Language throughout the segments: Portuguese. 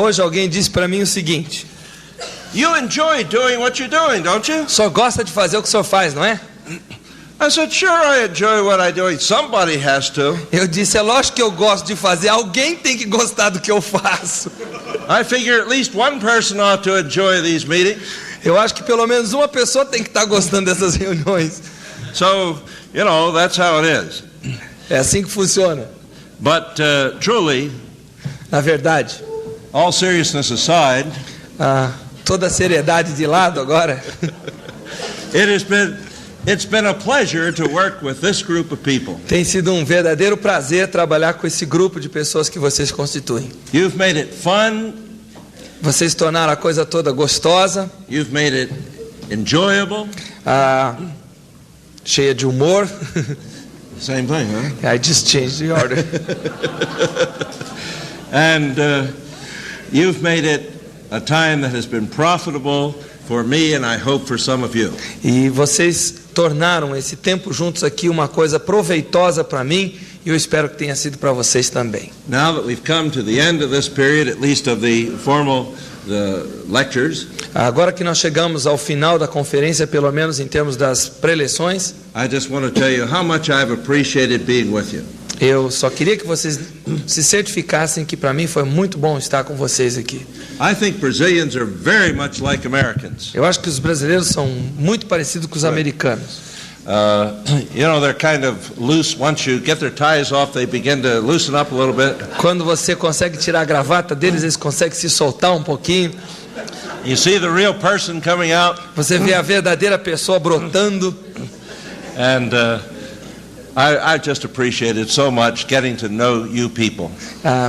Hoje alguém disse para mim o seguinte: You enjoy doing what you're doing, don't you? o senhor gosta de fazer o que o senhor faz, não é? I said, sure, I enjoy what I do. Somebody has to. Eu disse, é lógico que eu gosto de fazer, alguém tem que gostar do que eu faço. I figure at least one person ought to enjoy these meetings. Eu acho que pelo menos uma pessoa tem que estar gostando dessas reuniões. So, that's how it is. É assim que funciona. But truly, na verdade, all seriousness aside, toda a seriedade de lado agora, it's been a pleasure to work with this group of people. Tem sido um verdadeiro prazer trabalhar com esse grupo de pessoas que vocês constituem. You've made it fun. Vocês tornaram a coisa toda gostosa. You've made it enjoyable. Cheia de humor. Same thing, huh? I just changed the order. And you've made it a time that has been profitable for me and I hope for some of you. E vocês tornaram esse tempo juntos aqui uma coisa proveitosa para mim e eu espero que tenha sido para vocês também. Now that we've come to the end of this period, at least of the lectures, agora que nós chegamos ao final da conferência, pelo menos em termos das preleções, I just want to tell you how much I've appreciated being with you. Eu só queria que vocês se certificassem que para mim foi muito bom estar com vocês aqui. I think Brazilians are very much like Americans. Eu acho que os brasileiros são muito parecidos com os americanos. They're kind of loose. Once you get their ties off, they begin to loosen up a little bit. Quando você consegue tirar a gravata deles, eles conseguem se soltar um pouquinho. You see the real person coming out. Você vê a verdadeira pessoa brotando. And I just appreciated so much getting to know you people.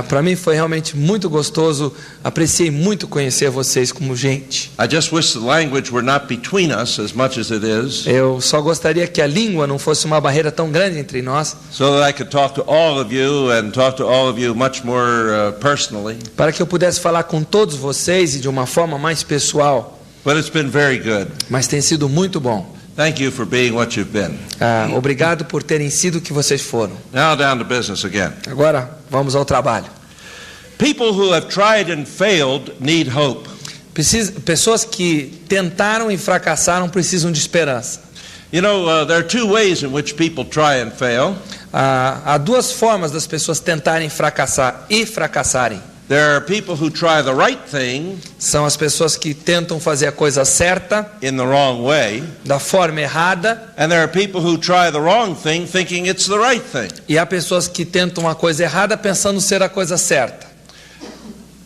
Para mim foi realmente muito gostoso. Apreciei muito conhecer vocês como gente. I just wish the language were not between us as much as it is. Eu só gostaria que a língua não fosse uma barreira tão grande entre nós. So that I could talk to all of you and talk to all of you much more personally. Para que eu pudesse falar com todos vocês e de uma forma mais pessoal. But it's been very good. Mas tem sido muito bom. Thank you for being what you've been. Obrigado por terem sido o que vocês foram. Now down to business again. Agora vamos ao trabalho. People who have tried and failed need hope. Pessoas que tentaram e fracassaram precisam de esperança. There are two ways in which people try and fail. Há duas formas das pessoas tentarem fracassar e fracassarem. There are people who try the right thing. São as pessoas que tentam fazer a coisa certa in the wrong way. Da forma errada. And there are people who try the wrong thing thinking it's the right thing. E há pessoas que tentam a coisa errada pensando ser a coisa certa.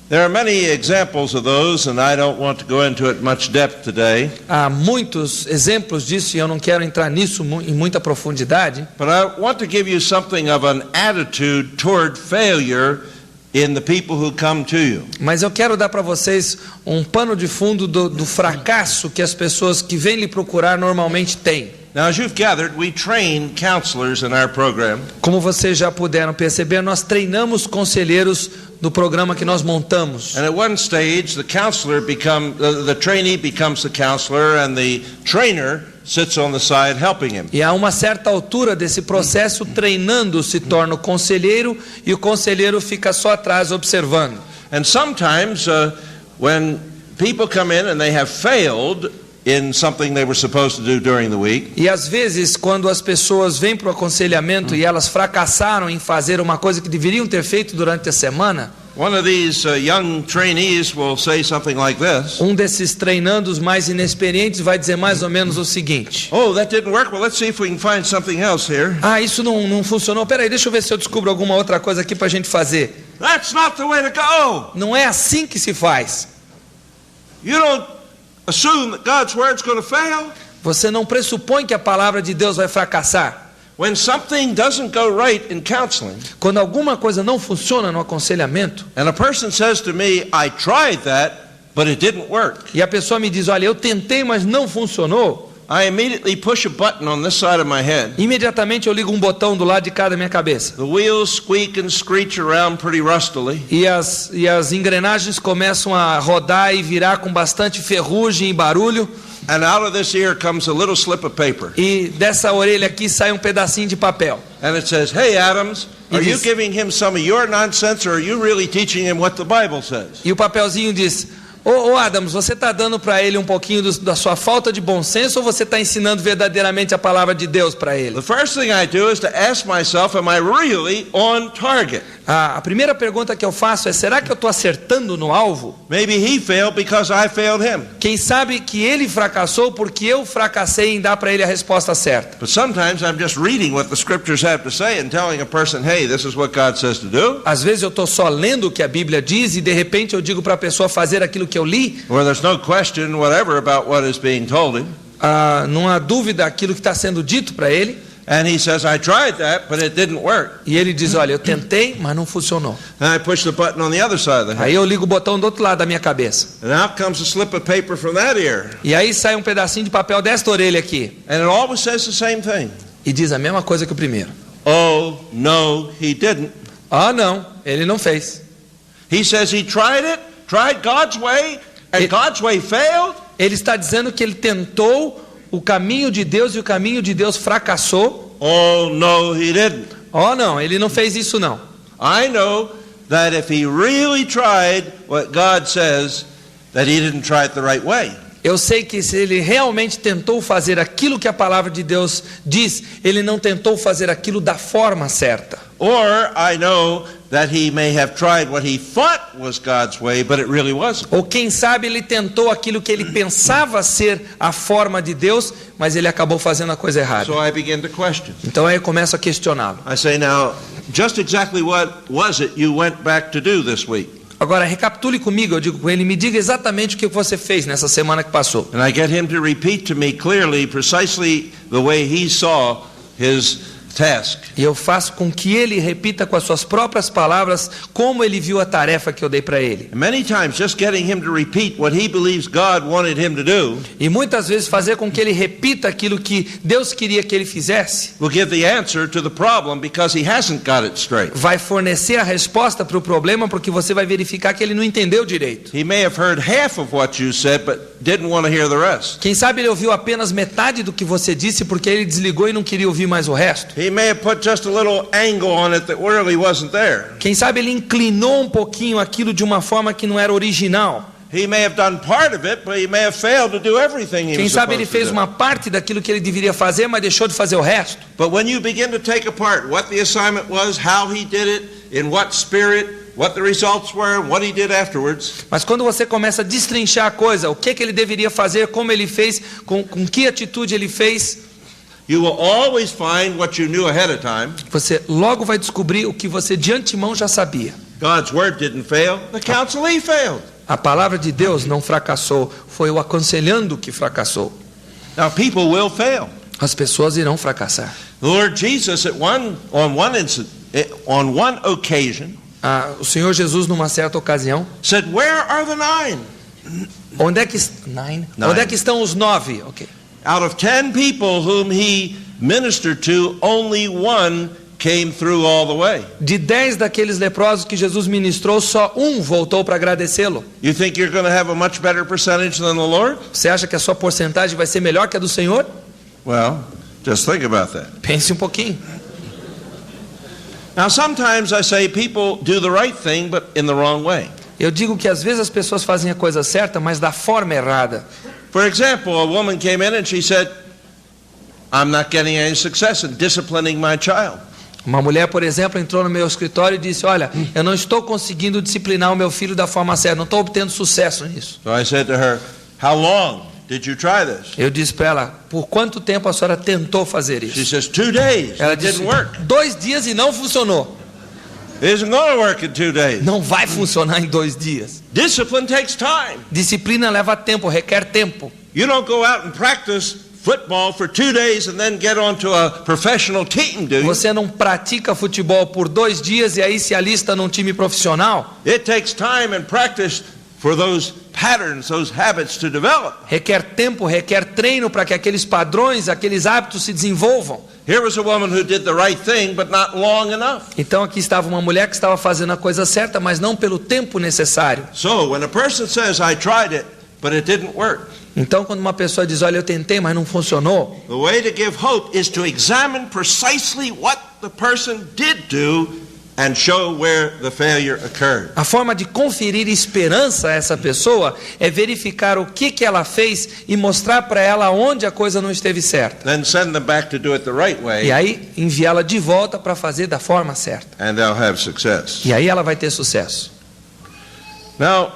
There are many examples of those and I don't want to go into it much depth today. Há muitos exemplos disso e eu não quero entrar nisso em muita profundidade. But I want to give you something of an attitude toward failure in the people who come to you. Mas eu quero dar para vocês um pano de fundo do fracasso que as pessoas que vêm lhe procurar normalmente têm. Now, as you've gathered, we train counselors in our program. Como vocês já puderam perceber, nós treinamos conselheiros do programa que nós montamos. And at one stage, the trainee becomes the counselor, and the trainer sits on the side helping him. E a uma certa altura desse processo, treinando se torna o conselheiro e o conselheiro fica só atrás observando. And sometimes when people come in and they have failed in something they were supposed to do during the week. E às vezes quando as pessoas vêm para o aconselhamento e elas fracassaram em fazer uma coisa que deveriam ter feito durante a semana. One of these young trainees will say something like this. Um desses treinandos mais inexperientes vai dizer mais ou menos o seguinte: Oh, that didn't work. Well, let's see if we can find something else here. Isso não funcionou. Peraí, deixa eu ver se eu descubro alguma outra coisa aqui para a gente fazer. That's not the way to go. Não é assim que se faz. You don't assume that God's word's going to fail. Você não pressupõe que a palavra de Deus vai fracassar. When something doesn't go right in counseling, quando alguma coisa não funciona no aconselhamento, and a person says to me, I tried that, but it didn't work. E a pessoa me diz, olha, eu tentei, mas não funcionou. I immediately push a button on this side of my head. Imediatamente eu ligo um botão do lado de cá da minha cabeça. The wheels squeak and screech around pretty rustily. E as engrenagens começam a rodar e virar com bastante ferrugem e barulho. And out of this ear comes a little slip of paper. E dessa orelha aqui sai um pedacinho de papel. And it says, "Hey Adams, Are you diz, giving him some of your nonsense, or are you really teaching him what the Bible says? e o papelzinho diz: Ô Adams, você está dando para ele um pouquinho da sua falta de bom senso, ou você está ensinando verdadeiramente a palavra de Deus para ele? The first thing I do is to ask myself, am I really on target? A primeira pergunta que eu faço é: será que eu estou acertando no alvo? Maybe he failed because I failed him. Quem sabe que ele fracassou porque eu fracassei em dar para ele a resposta certa. But sometimes I'm just reading what the scriptures have to say and telling a person, hey, this is what God says to do. Às vezes eu estou só lendo o que a Bíblia diz e de repente eu digo para a pessoa fazer aquilo que eu li. Where there's no question whatever about what is being told him. Não há dúvida aquilo que está sendo dito para ele. And he says, I tried that, but it didn't work. E ele diz: olha, eu tentei, mas não funcionou. And I push the button on the other side of the head. Aí eu ligo o botão do outro lado da minha cabeça. And out comes a slip of paper from that ear. E aí sai um pedacinho de papel desta orelha aqui. And it always says the same thing. E diz a mesma coisa que o primeiro. Oh, no, he didn't. Não, ele não fez. He says he tried God's way, and God's way failed. Ele está dizendo que ele tentou o caminho de Deus e o caminho de Deus fracassou. Oh, no, he didn't. Não, ele não fez isso não. I know that if he really tried what God says, that he didn't try it the right way. Eu sei que se ele realmente tentou fazer aquilo que a palavra de Deus diz, ele não tentou fazer aquilo da forma certa. Or I know that he may have tried what he thought was God's way, but it really wasn't. Ou quem sabe ele tentou aquilo que ele pensava ser a forma de Deus, mas ele acabou fazendo a coisa errada. So I begin to question. Então aí eu começo a questioná-lo. I say, now, just exactly what was it you went back to do this week? Agora recapitule comigo, eu digo com ele, me diga exatamente o que você fez nessa semana que passou. And I get him to repeat to me clearly, precisely the way he saw his task. E eu faço com que ele repita com as suas próprias palavras como ele viu a tarefa que eu dei para ele. And many times just getting him to repeat what he believes God wanted him to do E muitas vezes fazer com que ele repita aquilo que Deus queria que ele fizesse will give the answer to the problem because he hasn't got it straight. vai fornecer a resposta para o problema, porque você vai verificar que ele não entendeu direito. He may have heard half of what you said but didn't want to hear the rest. Quem sabe ele ouviu apenas metade do que você disse porque ele desligou e não queria ouvir mais o resto. He may have put just a little angle on it that really wasn't there. Quem sabe ele inclinou um pouquinho aquilo de uma forma que não era original. He may have done part of it, but he may have failed to do everything he Quem was sabe ele supposed fez to do. uma parte daquilo que ele deveria fazer, mas deixou de fazer o resto. But when you begin to take apart what the assignment was, how he did it, in what spirit, what the results were, and what he did afterwards, Mas quando você começa a destrinchar a coisa, o que ele deveria fazer, como ele fez, com que atitude ele fez, you will always find what you knew ahead of time. você logo vai descobrir o que você de antemão já sabia. God's word didn't fail. The counselee failed. A palavra de Deus não fracassou, foi o aconselhando que fracassou. Now people will fail. As pessoas irão fracassar. The Lord Jesus on one occasion O Senhor Jesus, numa certa ocasião, said, "Where are the 9? onde é que estão os 9? Okay. Out of 10 people whom he ministered to, only one came through all the way." De 10 daqueles leprosos que Jesus ministrou, só um voltou para agradecê-lo. You think you're going to have a much better percentage than the Lord? Você acha que a sua porcentagem vai ser melhor que a do Senhor? Well, just think about that. Pense um pouquinho. Now, sometimes I say people do the right thing, but in the wrong way. Eu digo que às vezes as pessoas fazem a coisa certa, mas da forma errada. For example, a woman came in and she said, "I'm not getting any success in disciplining my child." Uma mulher, por exemplo, entrou no meu escritório e disse: olha, eu não estou conseguindo disciplinar o meu filho da forma certa, não estou obtendo sucesso nisso. So I said to her, "How long did you try this?" Eu disse para ela: por quanto tempo a senhora tentou fazer She isso? says, 2 days. Ela It disse: didn't work. 2 dias e não funcionou. It isn't going to work in 2 days. Não vai funcionar em 2 dias. Discipline takes time. Disciplina leva tempo, requer tempo. You don't go out and practice football for 2 days and then get onto a professional team, do you? Você não pratica futebol por 2 dias e aí se alista num time profissional. It takes time and practice for those patterns, those habits to develop. Requer tempo, requer treino para que aqueles padrões, aqueles hábitos se desenvolvam. Here was a woman who did the right thing, but not long enough. Então aqui estava uma mulher que estava fazendo a coisa certa, mas não pelo tempo necessário. So when a person says, "I tried it, but it didn't work," Então quando uma pessoa diz: olha, eu tentei, mas não funcionou, the way to give hope is to examine precisely what the person did do and show where the failure occurred. A forma de conferir esperança a essa pessoa é verificar o que ela fez e mostrar para ela onde a coisa não esteve certa. Then send them back to do it the right way. E aí enviá-la de volta para fazer da forma certa. And they'll have success. E aí ela vai ter sucesso. Now,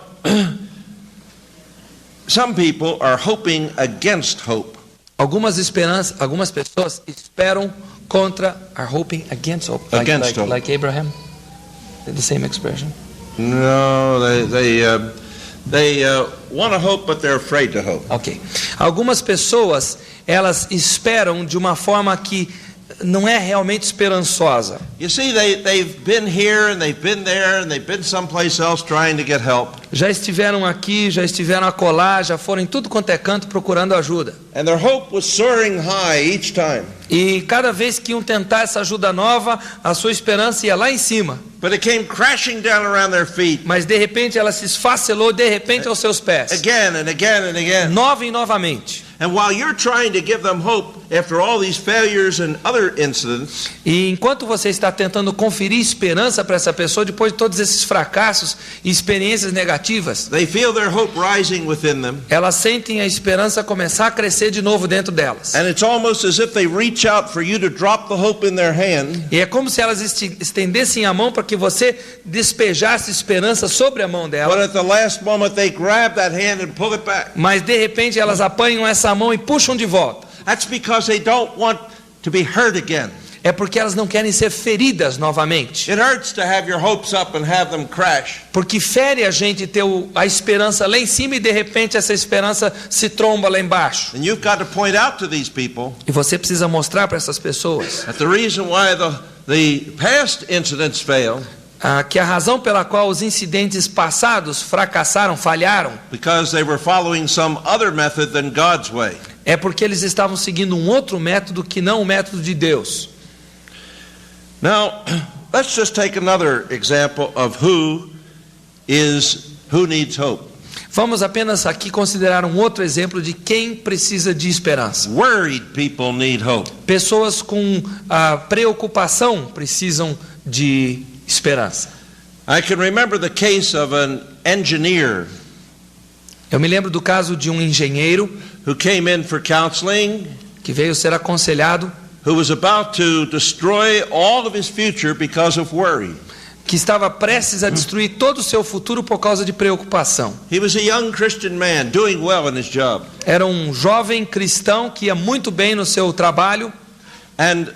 some people are hoping against hope. Algumas pessoas esperam contra, are hoping against hope. Against hope. Like Abraham. The same expression. No, they want to hope, but they're afraid to hope. Ok. Algumas pessoas, elas esperam de uma forma que não é realmente esperançosa. You see, they've been here and they've been there and they've been someplace else trying to get help. Já estiveram aqui, já estiveram acolá, já foram em tudo quanto é canto procurando ajuda. And their hope was soaring high each time. E cada vez que iam tentar essa ajuda nova, a sua esperança ia lá em cima. But it came crashing down around their feet. Mas de repente ela se esfacelou de repente aos seus pés. Again and again and again. Nova e novamente. And while you're trying to give them hope after all these failures and other incidents, e enquanto você está tentando conferir esperança para essa pessoa depois de todos esses fracassos e experiências negativas, they feel their hope rising within them. Elas sentem a esperança começar a crescer de novo dentro delas. And it's almost as if they reach out for you to drop the hope in their hand. E é como se elas estendessem a mão para que você despejasse esperança sobre a mão delas. But at the last moment they grab that hand and pull it back. Mas de repente elas apanham essa mão e puxam de volta. That's because they don't want to be hurt again. É porque elas não querem ser feridas novamente. It hurts to have your hopes up and have them crash. Porque fere a gente ter a esperança lá em cima e de repente essa esperança se tromba lá embaixo. And you've got to point out to these people. E você precisa mostrar para essas pessoas That the reason why the past incidents fail. Que a razão pela qual os incidentes passados fracassaram, falharam, because they were following some other method than God's way. É porque eles estavam seguindo um outro método que não o método de Deus. Now, let's just take another example of who needs hope. Vamos apenas aqui considerar um outro exemplo de quem precisa de esperança. Worried people need hope. Pessoas com preocupação precisam de esperança. I can remember the case of an engineer. Eu me lembro do caso de um engenheiro who came in for counseling, que veio ser aconselhado, who was about to destroy all of his future because of worry. Que estava prestes a destruir todo o seu futuro por causa de preocupação. He was a young Christian man doing well in his job. Era um jovem cristão que ia muito bem no seu trabalho. And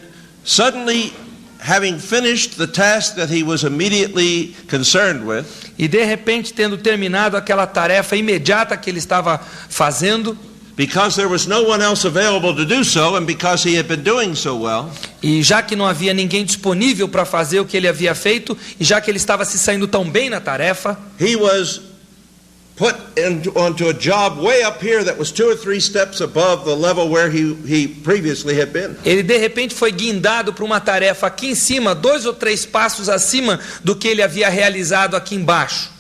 suddenly, having finished the task that he was immediately concerned with, e de repente tendo terminado aquela tarefa imediata que ele estava fazendo, because there was no one else available to do so and because he had been doing so well, e já que não havia ninguém disponível para fazer o que ele havia feito, e já que ele estava se saindo tão bem na tarefa, he was put onto a job way up here that was 2 or 3 steps above the level where he previously had been. Ele de repente foi guindado para uma tarefa aqui em cima, 2 ou 3 passos acima do que ele havia realizado aqui embaixo.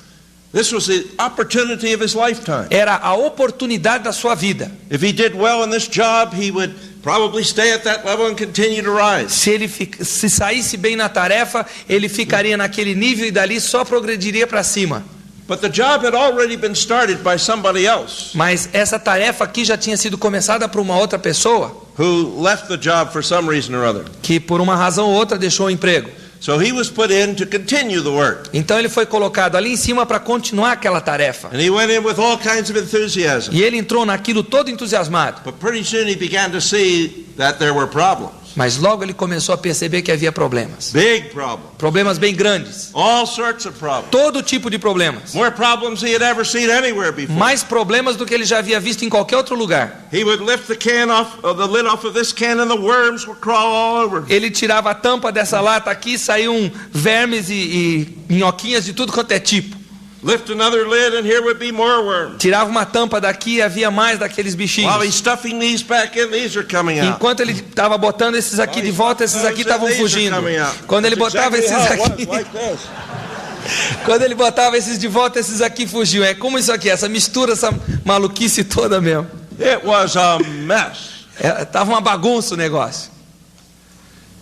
This was the opportunity of his lifetime. Era a oportunidade da sua vida. If he did well in this job, he would probably stay at that level and continue to rise. Se saísse bem na tarefa, ele ficaria naquele nível e dali só progrediria para cima. But the job had already been started by somebody else. Mas essa tarefa aqui já tinha sido começada por uma outra pessoa. Who left the job for some reason or other. Que por uma razão ou outra deixou o emprego. So he was put in to continue the work. Então ele foi colocado ali em cima para continuar aquela tarefa. And he went in with all kinds of enthusiasm. E ele entrou naquilo todo entusiasmado. But pretty soon he began to see that there were problems. Mas logo ele começou a perceber que havia problemas. Big problems. Problemas bem grandes. All sorts of problems. Todo tipo de problemas. More problems he had ever seen anywhere before. Mais problemas do que ele já havia visto em qualquer outro lugar. He would lift the lid off of this can and the worms would crawl all over. Ele tirava a tampa dessa lata aqui, saíam vermes e minhoquinhas de tudo quanto é tipo. Lift another lid and here would be more worms. Tirava uma tampa daqui e havia mais daqueles bichinhos. While he's stuffing these back in, these are coming out. Enquanto ele estava botando esses aqui de volta, esses aqui estavam fugindo. Quando ele botava esses aqui, quando ele botava esses de volta, esses aqui fugiam. É como isso aqui, essa mistura, essa maluquice toda mesmo. It was a mess. Tava uma bagunça o negócio.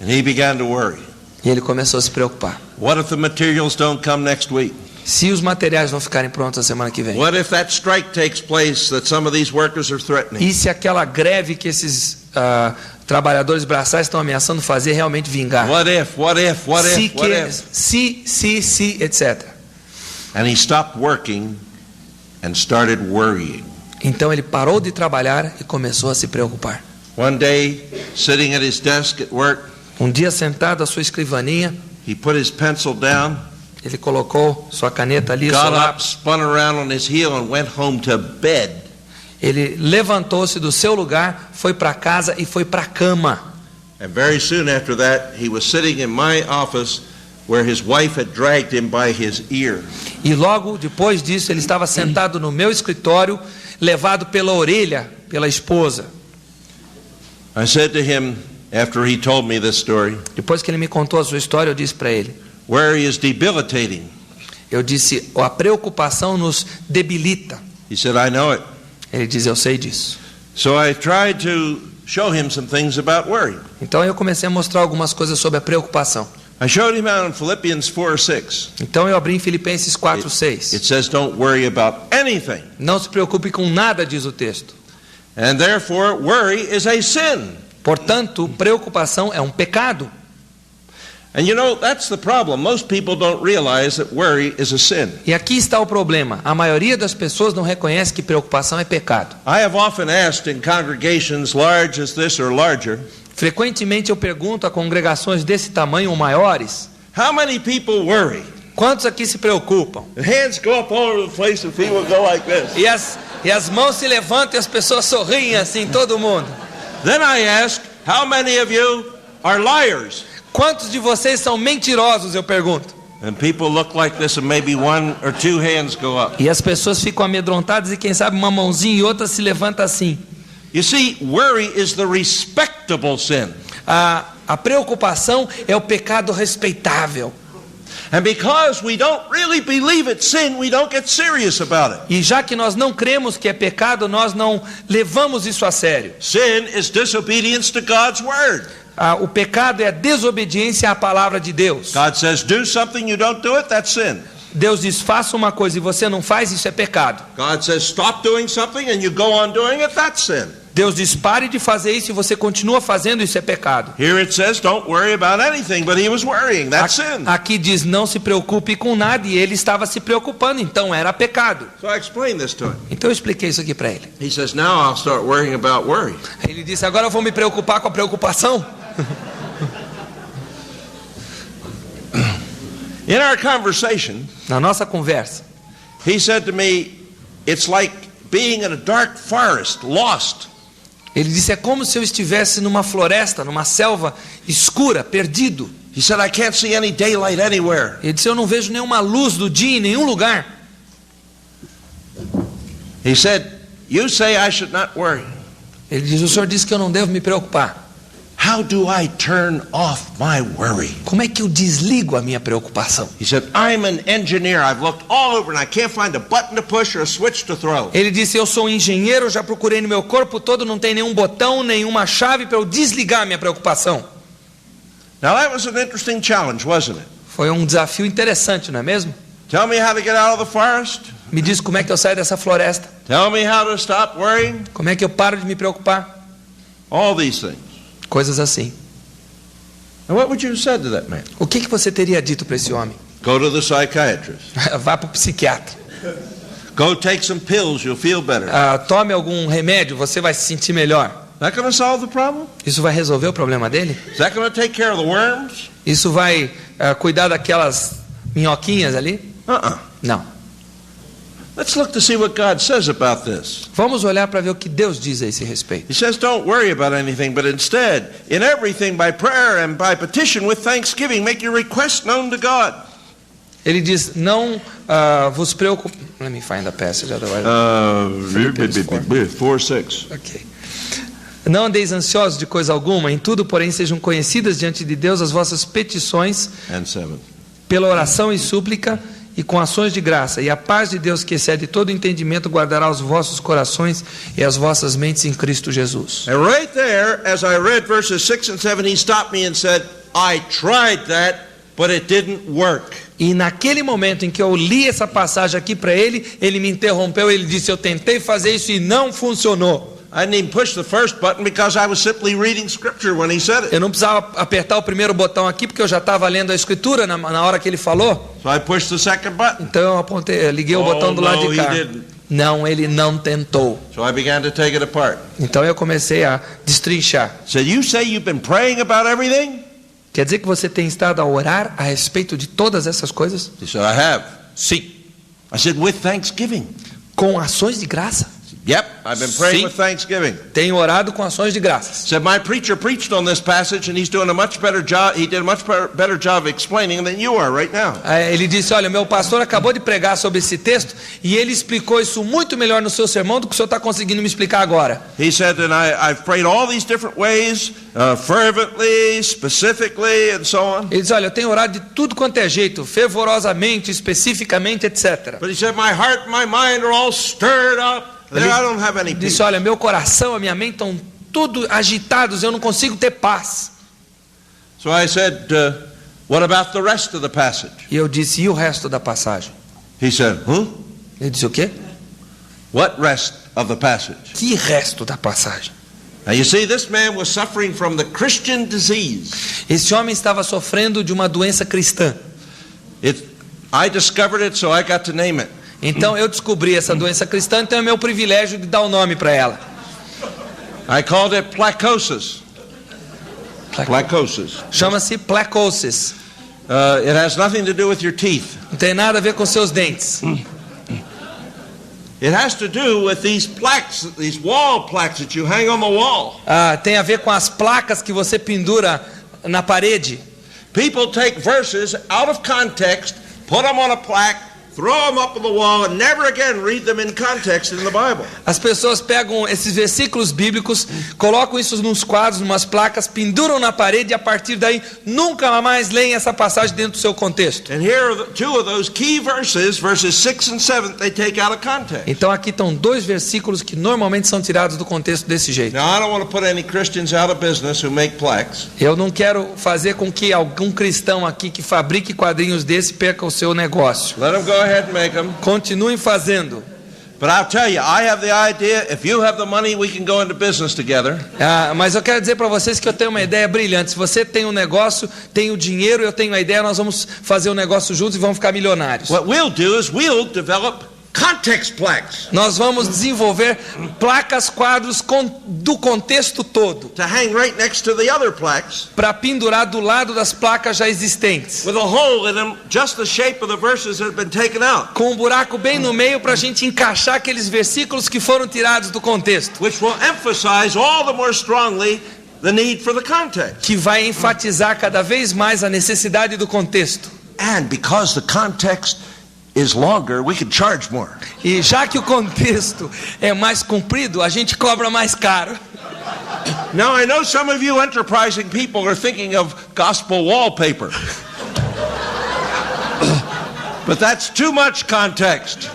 And he began to worry. E ele começou a se preocupar. What if the materials don't come next week? Se os materiais não ficarem prontos a semana que vem? What if that strike takes place that some of these workers are threatening? E se aquela greve que esses trabalhadores braçais estão ameaçando fazer realmente vingar? What if, Se, etc. And he stopped working and started worrying. Então ele parou de trabalhar e começou a se preocupar. One day, sitting at his desk at work, Um dia sentado à sua escrivaninha, he put his pencil down, ele colocou sua caneta ali, seu got up, lápis. spun around on his heel and went home to bed. Ele levantou-se do seu lugar, foi para casa e foi para a cama. And very soon after that, he was sitting in my office where his wife had dragged him by his ear. E logo depois disso, ele estava sentado no meu escritório, levado pela orelha pela esposa. I said to him, after he told me this story, Depois que ele me contou a sua história, eu disse para ele. worry is debilitating. Eu disse, a preocupação nos debilita. He said, I know it. Ele diz, eu sei disso. So I tried to show him some things about worry. Então eu comecei a mostrar algumas coisas sobre a preocupação. I showed him out in Philippians 4:6. Então eu abri em Filipenses 4:6. It says, don't worry about anything. Não se preocupe com nada, diz o texto. And therefore, worry is a sin. Portanto, preocupação é um pecado. And you know, that's the problem. Most people don't realize that worry is a sin. E aqui está o problema. A maioria das pessoas não reconhece que preocupação é pecado. I have often asked in congregations large as this or larger, Frequentemente eu pergunto a congregações desse tamanho ou maiores, how many people worry? quantos aqui se preocupam? The hands go up all over the place and people go like this. E as mãos se levantam e as pessoas sorriem assim, todo mundo. Then I ask, how many of you are liars? Quantos de vocês são mentirosos, eu pergunto. And people look like this and maybe one or two hands go up. E as pessoas ficam amedrontadas e quem sabe uma mãozinha e outra se levanta assim. You see, worry is the respectable sin. A preocupação é o pecado respeitável. And because we don't really believe it's sin, we don't get serious about it. E já que nós não cremos que é pecado, nós não levamos isso a sério. Sin is disobedience to God's word. O pecado é a desobediência à palavra de Deus. God says do something, you don't do it, that's sin. Deus diz, faça uma coisa e você não faz, isso é pecado. God says stop doing something and you go on doing it, that's sin. Deus diz, pare de fazer isso e você continua fazendo, isso é pecado. Here it says don't worry about anything, but he was worrying, that's sin. Aqui diz, não se preocupe com nada e ele estava se preocupando, então era pecado. So I explained this to him. Então eu expliquei isso aqui para ele. He says now I'll start worrying about worry. Ele disse, agora eu vou me preocupar com a preocupação. In our conversation, Na nossa conversa, he said to me, it's like being in a dark forest, lost. ele disse, é como se eu estivesse numa floresta, numa selva escura, perdido. He said, I can't see any daylight anywhere. Ele disse, eu não vejo nenhuma luz do dia em nenhum lugar. He said, you say I should not worry. Ele diz, o senhor disse que eu não devo me preocupar. How do I turn off my worry? Como é que eu desligo a minha preocupação? He said, I'm an engineer. I've looked all over and I can't find a button to push or a switch to throw. Ele disse, eu sou um engenheiro, já procurei no meu corpo todo, não tem nenhum botão, nenhuma chave para eu desligar a minha preocupação. Now that was an interesting challenge, wasn't it? Foi um desafio interessante, não é mesmo? Tell me how to get out of the forest. Me diz como é que eu saio dessa floresta. Tell me how to stop worrying. Como é que eu paro de me preocupar? All these things. Coisas assim. And what would you have said to that man? O que você teria dito para esse homem? Go to the psychiatrist. Vá para o psiquiatra. Go take some pills, you'll feel better. Tome algum remédio, você vai se sentir melhor. Is that going to solve the problem? Isso vai resolver o problema dele? Is that going to take care of the worms? Isso vai cuidar daquelas minhoquinhas ali? Não. Let's look to see what God says about this. Vamos olhar para ver o que Deus diz a esse respeito. He says, don't worry about anything, but instead, in everything, by prayer and by petition with thanksgiving, make your request known to God. Ele diz, não vos preocupe. Let me find the passage, otherwise. 4:6. Okay. Não andeis ansiosos de coisa alguma, em tudo, porém, sejam conhecidas diante de Deus as vossas petições And 7. pela oração e súplica e com ações de graça, e a paz de Deus que excede todo entendimento guardará os vossos corações e as vossas mentes em Cristo Jesus. And right there, as I read verses 6 and 7, he stopped me and said, I tried that, but it didn't work. E naquele momento em que eu li essa passagem aqui para ele, ele me interrompeu, ele disse, eu tentei fazer isso e não funcionou. I didn't even push the first button because I was simply reading scripture when he said it. Eu não precisava apertar o primeiro botão aqui porque eu já estava lendo a escritura na hora que ele falou. So I pushed the second button. Então eu liguei o botão do lado de cá. Não, ele não tentou. So I began to take it apart. Então eu comecei a destrinchar. So you say you've been praying about everything? Quer dizer que você tem estado a orar a respeito de todas essas coisas? He said, I have. Sim. I said, with thanksgiving. Com ações de graça? Yep, I've been praying Sim. with thanksgiving. Tenho orado com ações de graças. Said my preacher preached on this passage and he's doing a much better job. He did a much better job of explaining than you are right now. Ele disse, olha, meu pastor acabou de pregar sobre esse texto e ele explicou isso muito melhor no seu sermão do que o senhor está conseguindo me explicar agora. He said that I've prayed all these different ways, fervently, specifically, and so on. Ele disse, olha, eu tenho orado de tudo quanto é jeito, fervorosamente, especificamente, etc. But he said my heart and my mind are all stirred up. I don't have any peace. Disse, olha, meu coração, a minha mente estão tudo agitados, eu não consigo ter paz. So I said, what about the rest of the passage? E eu disse, e o resto da passagem? He said, Ele disse, o quê? What rest of the passage? Que resto da passagem? Now you see, this man was suffering from the Christian disease. Esse homem estava sofrendo de uma doença cristã. I discovered it, so I got to name it. Então eu descobri essa doença cristã, então é meu privilégio de dar o nome para ela. I called it placosis. Placosis. Chama-se placosis. It has nothing to do with your teeth. Não tem nada a ver com seus dentes. It has to do with these plaques, these wall plaques that you hang on the wall. Tem a ver com as placas que você pendura na parede. People take verses out of context, put them on a plaque, throw them up on the wall and never again read them in context in the Bible. As pessoas pegam esses versículos bíblicos, colocam isso nos quadros, numas placas, penduram na parede e a partir daí nunca mais leem essa passagem dentro do seu contexto. And here are two of those key verses, verses 6 and 7, they take out of context. Então aqui estão dois versículos que normalmente são tirados do contexto desse jeito. Now I don't want to put any Christians out of business who make plaques. Eu não quero fazer com que algum cristão aqui que fabrique quadrinhos desse perca o seu negócio. Let them go ahead and make them. Continuem fazendo. But I'll tell you, I have the idea, if you have the money, we can go into business together. Mas eu quero dizer para vocês que eu tenho uma ideia brilhante. Se você tem um negócio, tem o dinheiro, eu tenho a ideia, nós vamos fazer um negócio juntos e vamos ficar milionários. What we'll do is we'll develop context plaques. Nós vamos desenvolver placas, quadros do contexto todo. To hang right next to the other plaques. Para pendurar do lado das placas já existentes. With a hole in them, just the shape of the verses that have been taken out. Com um buraco bem no meio para a gente encaixar aqueles versículos que foram tirados do contexto. Which will emphasize all the more strongly the need for the context. Que vai enfatizar cada vez mais a necessidade do contexto. And because the context is longer, we can charge more. E já que o contexto é mais comprido, a gente cobra mais caro. Now I know some of you enterprising people are thinking of gospel wallpaper. But that's too much context.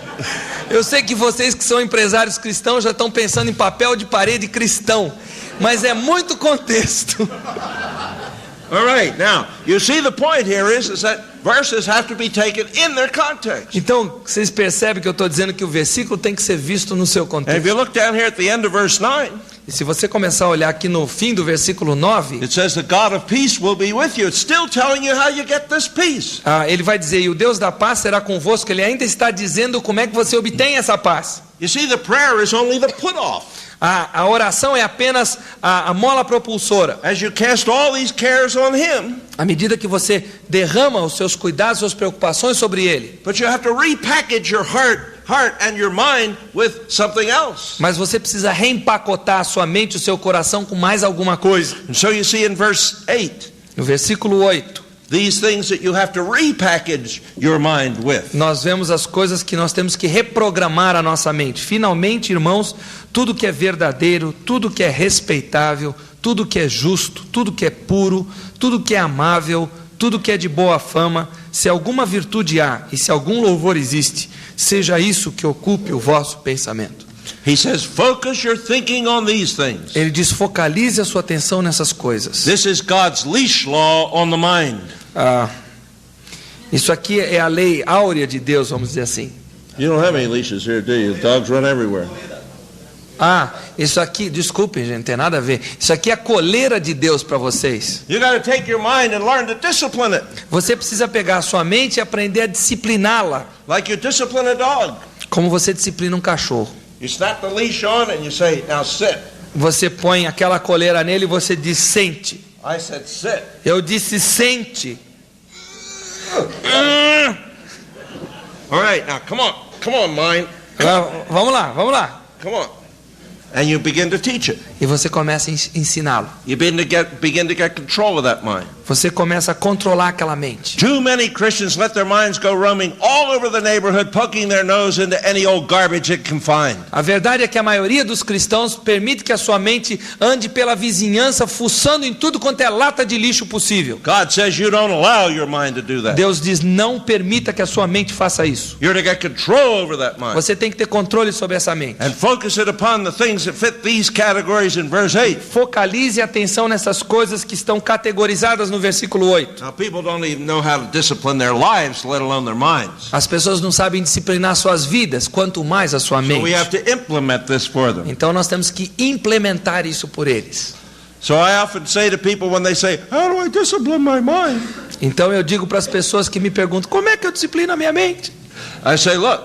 Eu sei que vocês que são empresários cristãos já estão pensando em papel de parede cristão, mas é muito contexto. All right, now, you see the point here is that verses have to be taken in their context. Então, vocês percebem que eu estou dizendo que o versículo tem que ser visto no seu And contexto. if you look down here at the end of verse 9, E se você começar a olhar aqui no fim do versículo 9, it says the God of peace will be with you. It's still telling you how you get this peace. ele vai dizer, e o Deus da paz será convosco. Ele ainda está dizendo como é que você obtém essa paz. You see, the prayer is only the put-off. A oração é apenas a mola propulsora. As you cast all these cares on Him, À medida que você derrama os seus cuidados, suas preocupações sobre Ele. but you have to repackage your heart and your mind with something else. Mas você precisa reempacotar a sua mente e o seu coração com mais alguma coisa. And so you see in verse 8, No versículo 8, these things that you have to repackage your mind with. nós vemos as coisas que nós temos que reprogramar a nossa mente. Finalmente, irmãos, tudo que é verdadeiro, tudo que é respeitável, tudo que é justo, tudo que é puro, tudo que é amável, tudo que é de boa fama, se alguma virtude há e se algum louvor existe, seja isso que ocupe o vosso pensamento. He says, focus your thinking on these things. Ele diz, focalize a sua atenção nessas coisas. This is God's leash law on the mind. Isso aqui é a lei áurea de Deus, vamos dizer assim. You don't have any leashes here, do you? Dogs run everywhere. Isso aqui, desculpem, gente, não tem nada a ver. Isso aqui é a coleira de Deus para vocês. You got to take your mind and learn to discipline it. Você precisa pegar a sua mente e aprender a discipliná-la. Like you discipline a dog. Como você disciplina um cachorro. You snap the leash on and you say, now sit. Você põe aquela coleira nele e você diz, sente. I said, sit. Eu disse, sente. All right, now come on, mind. Vamos lá. Come on. And you begin to teach it. E você começa a ensiná-lo. You begin to get control of that mind. Você começa a controlar aquela mente. Too many Christians let their minds go roaming all over the neighborhood, poking their nose into any old garbage it can find. A verdade é que a maioria dos cristãos permite que a sua mente ande pela vizinhança, fuçando em tudo quanto é lata de lixo possível. God says you don't allow your mind to do that. Deus diz, não permita que a sua mente faça isso. You're to get control over that mind. Você tem que ter controle sobre essa mente. And focus it upon the things that fit these categories in verse 8. Focalize a atenção nessas coisas que estão categorizadas no versículo 8. Now people don't even know how to discipline their lives, let alone their minds. As pessoas não sabem disciplinar suas vidas, quanto mais a sua mente. So we have to implement this for them. Então nós temos que implementar isso por eles. So I often say to people when they say, "How do I discipline my mind?" Então eu digo para as pessoas que me perguntam, como é que eu disciplino a minha mente? I say, look,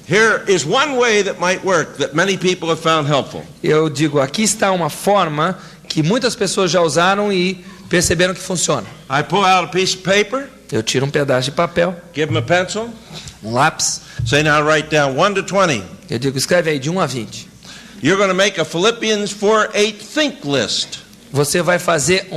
here is one way that might work that many people have found helpful. Eu digo, aqui está uma forma que muitas pessoas já usaram e perceberam que funciona. I pull out a piece of paper. Eu tiro um pedaço de papel, Give them a pencil. um lápis. Say now write down 1 to 20. Eu digo, escreve aí de 1 a 20. You're going to make a Philippians 4:8 think list. Você vai fazer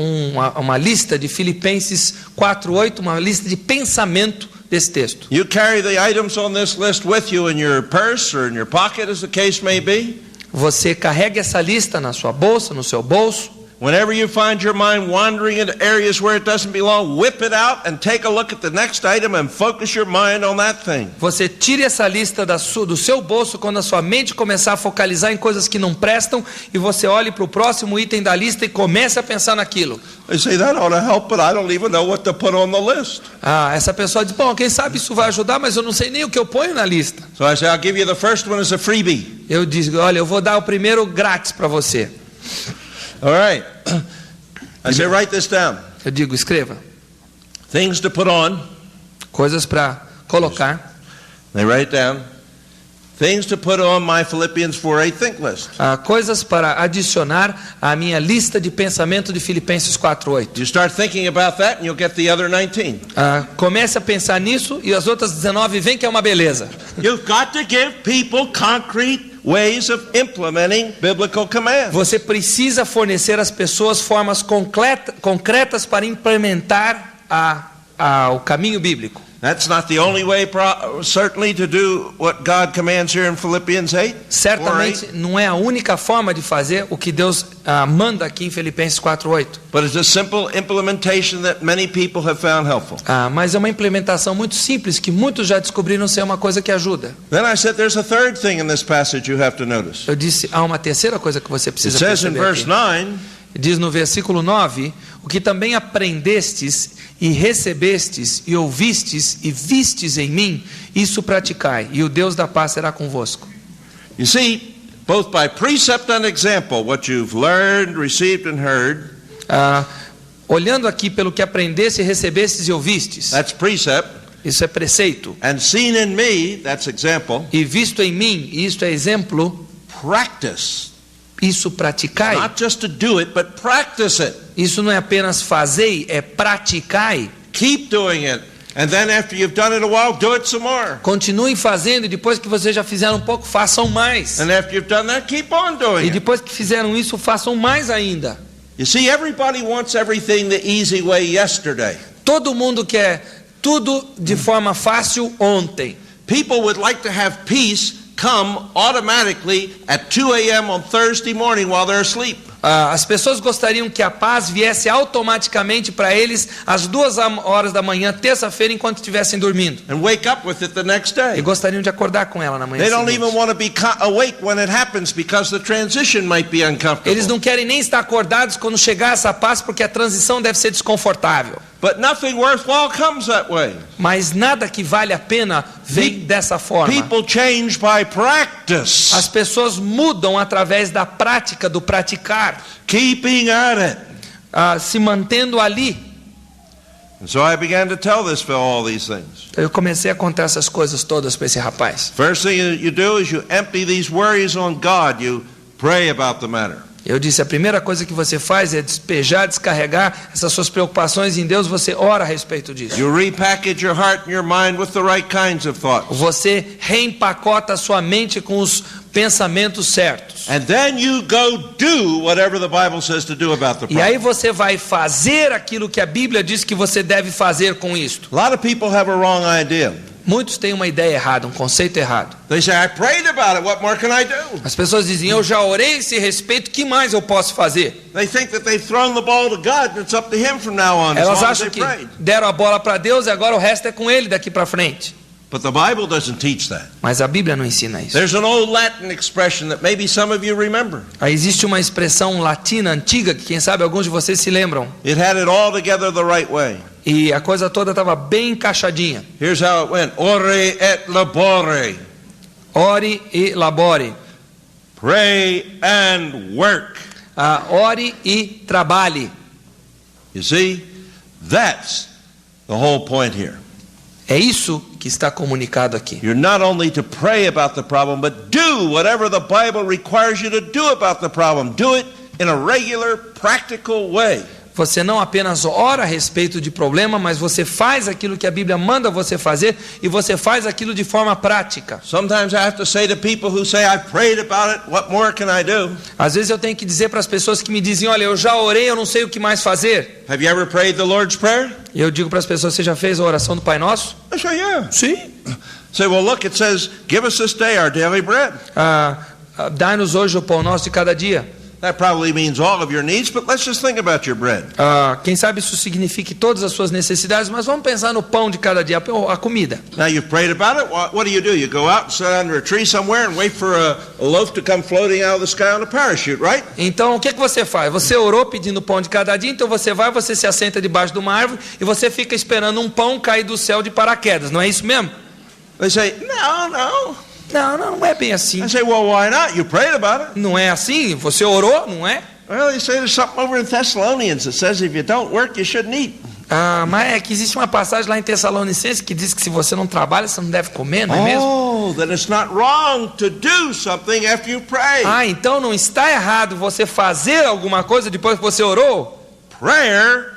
uma lista de Filipenses 4:8, uma lista de pensamento desse texto. You carry the items on this list with you in your purse or in your pocket, as the case may be. Você carrega essa lista na sua bolsa, no seu bolso. Whenever you find your mind wandering into areas where it doesn't belong, whip it out and take a look at the next item and focus your mind on that thing. Você tire essa lista do seu bolso quando a sua mente começar a focalizar em coisas que não prestam e você olhe para o próximo item da lista e comece a pensar naquilo. I say that ought to help, but I don't even know what to put on the list. Essa pessoa diz, bom, quem sabe isso vai ajudar, mas eu não sei nem o que eu ponho na lista. So I say, I'll give you the first one as a freebie. Eu digo, olha, eu vou dar o primeiro grátis para você. All right. I say, write this down. Eu digo, escreva. Things to put on. Coisas para colocar. They write down. Things to put on my Philippians 4:8 think list. Coisas para adicionar à minha lista de pensamento de Filipenses 4:8. You start thinking about that and you'll get the other 19. Comece a pensar nisso e as outras 19 vêm que é uma beleza. You've got to give people concrete ways of implementing biblical commands. Você precisa fornecer às pessoas formas concretas para implementar o caminho bíblico. That's not the only way, certainly, to do what God commands here in Philippians 8. Certamente não é a única forma de fazer o que Deus manda aqui em Filipenses 4:8. But it's a simple implementation that many people have found helpful. Mas é uma implementação muito simples que muitos já descobriram ser uma coisa que ajuda. Then I said there's a third thing in this passage you have to notice. Eu disse, há uma terceira coisa que você precisa perceber. It says in verse 9, diz no versículo 9, o que também aprendestes e recebestes e ouvistes e vistes em mim, isso praticai, e o Deus da paz será convosco. You see, both by precept and example, what you've learned, received and heard. Olhando aqui pelo que aprendeste, recebestes e ouvistes. That's precept. Isso é preceito. And seen in me, that's example. E visto em mim, isto é exemplo. Practice. Isso praticai. Not just to do it, but practice it. Isso não é apenas fazei, é praticai. Keep doing it. And then after you've done it a while, do it some more. Continuem fazendo e depois que vocês já fizeram um pouco, façam mais. And after you've done that, keep on doing it. E depois que fizeram isso, façam mais ainda. You see, everybody wants everything the easy way yesterday. Todo mundo quer tudo de forma fácil ontem. People would like to have peace come automatically at 2 a.m. on Thursday morning while they're asleep. As pessoas gostariam que a paz viesse automaticamente para eles às 2h da manhã, terça-feira, enquanto estivessem dormindo. And wake up with it the next day. E gostariam de acordar com ela na manhã They don't seguinte. even want to be awake when it happens because the transition might be uncomfortable. Eles não querem nem estar acordados quando chegar essa paz, porque a transição deve ser desconfortável. But nothing worthwhile comes that way. Mas nada que vale a pena vem dessa forma. People change by practice. As pessoas mudam através da prática, do praticar, Keeping at it. se mantendo ali. And so I began to tell this fellow all these things. Eu comecei a contar essas coisas todas para esse rapaz. First thing you do is you empty these worries on God. You pray about the matter. Eu disse, a primeira coisa que você faz é despejar, descarregar essas suas preocupações em Deus, você ora a respeito disso. You repackage your heart and your mind with the right kinds of thoughts. Você reempacota a sua mente com os pensamentos certos. And then you go do whatever the Bible says to do about the E aí problem. você vai fazer aquilo que a Bíblia diz que você deve fazer com isto. A lot of people have a wrong idea. Muitos têm uma ideia errada, um conceito errado. They say, I prayed about it, what more can I do? As pessoas dizem, eu já orei a esse respeito, que mais eu posso fazer? They think that they've thrown the ball to God and it's up to Him from now on, as Elas long as acham they que prayed. deram a bola para Deus e agora o resto é com Ele daqui para frente. But the Bible doesn't teach that. Mas a Bíblia não ensina isso. There's an old Latin expression that maybe some of you remember. Aí existe uma expressão latina antiga que quem sabe alguns de vocês se lembram. It had it all together the right way. E a coisa toda estava bem encaixadinha. Here's how it went. Ore et labore. Ore e labore. Pray and work. Ore e trabalhe. You see, that's the whole point here. É isso que está comunicado aqui. You're not only to pray about the problem, but do whatever the Bible requires you to do about the problem. Do it in a regular, practical way. Você não apenas ora a respeito de problema, mas você faz aquilo que a Bíblia manda você fazer e você faz aquilo de forma prática. Sometimes I have to say to people who say, I prayed about it, what more can I do? Às vezes eu tenho que dizer para as pessoas que me dizem, olha, eu já orei, eu não sei o que mais fazer. Have you ever prayed the Lord's Prayer? E eu digo para as pessoas, você já fez a oração do Pai Nosso? I say, yeah. Sim. Say, well, look, it says, give us this day our daily bread. Dai-nos hoje o pão nosso de cada dia. That probably means all of your needs, but let's just think about your bread. Quem sabe isso signifique todas as suas necessidades, mas vamos pensar no pão de cada dia, a comida. Now you've prayed about it. What do? You go out and sit under a tree somewhere and wait for a loaf to come floating out of the sky on a parachute, right? Então, o que você faz? Você orou pedindo pão de cada dia, então você vai, você se assenta debaixo de uma árvore e você fica esperando um pão cair do céu de paraquedas, não é isso mesmo? They say, no. Não é bem assim. I say, well, why not? You prayed about it. Não é assim? Você orou, não é? Well, they say there's something over in Thessalonians that says if you don't work, you shouldn't eat. Mas é que existe uma passagem lá em Tessalonicenses que diz que se você não trabalha, você não deve comer, não é mesmo? Oh, then it's not wrong to do something after you pray. Então não está errado você fazer alguma coisa depois que você orou? Prayer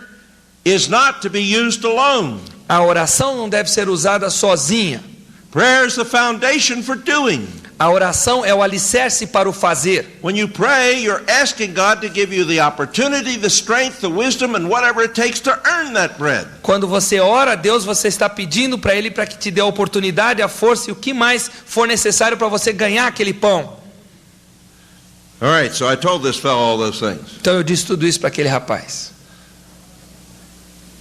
is not to be used alone. A oração não deve ser usada sozinha. Prayer is the foundation for doing. A oração é o alicerce para o fazer. When you pray, you're asking God to give you the opportunity, the strength, the wisdom, and whatever it takes to earn that bread. Quando você ora a Deus, você está pedindo para Ele para que te dê a oportunidade, a força e o que mais for necessário para você ganhar aquele pão. All right, so I told this fellow all those things. Então eu disse tudo isso para aquele rapaz.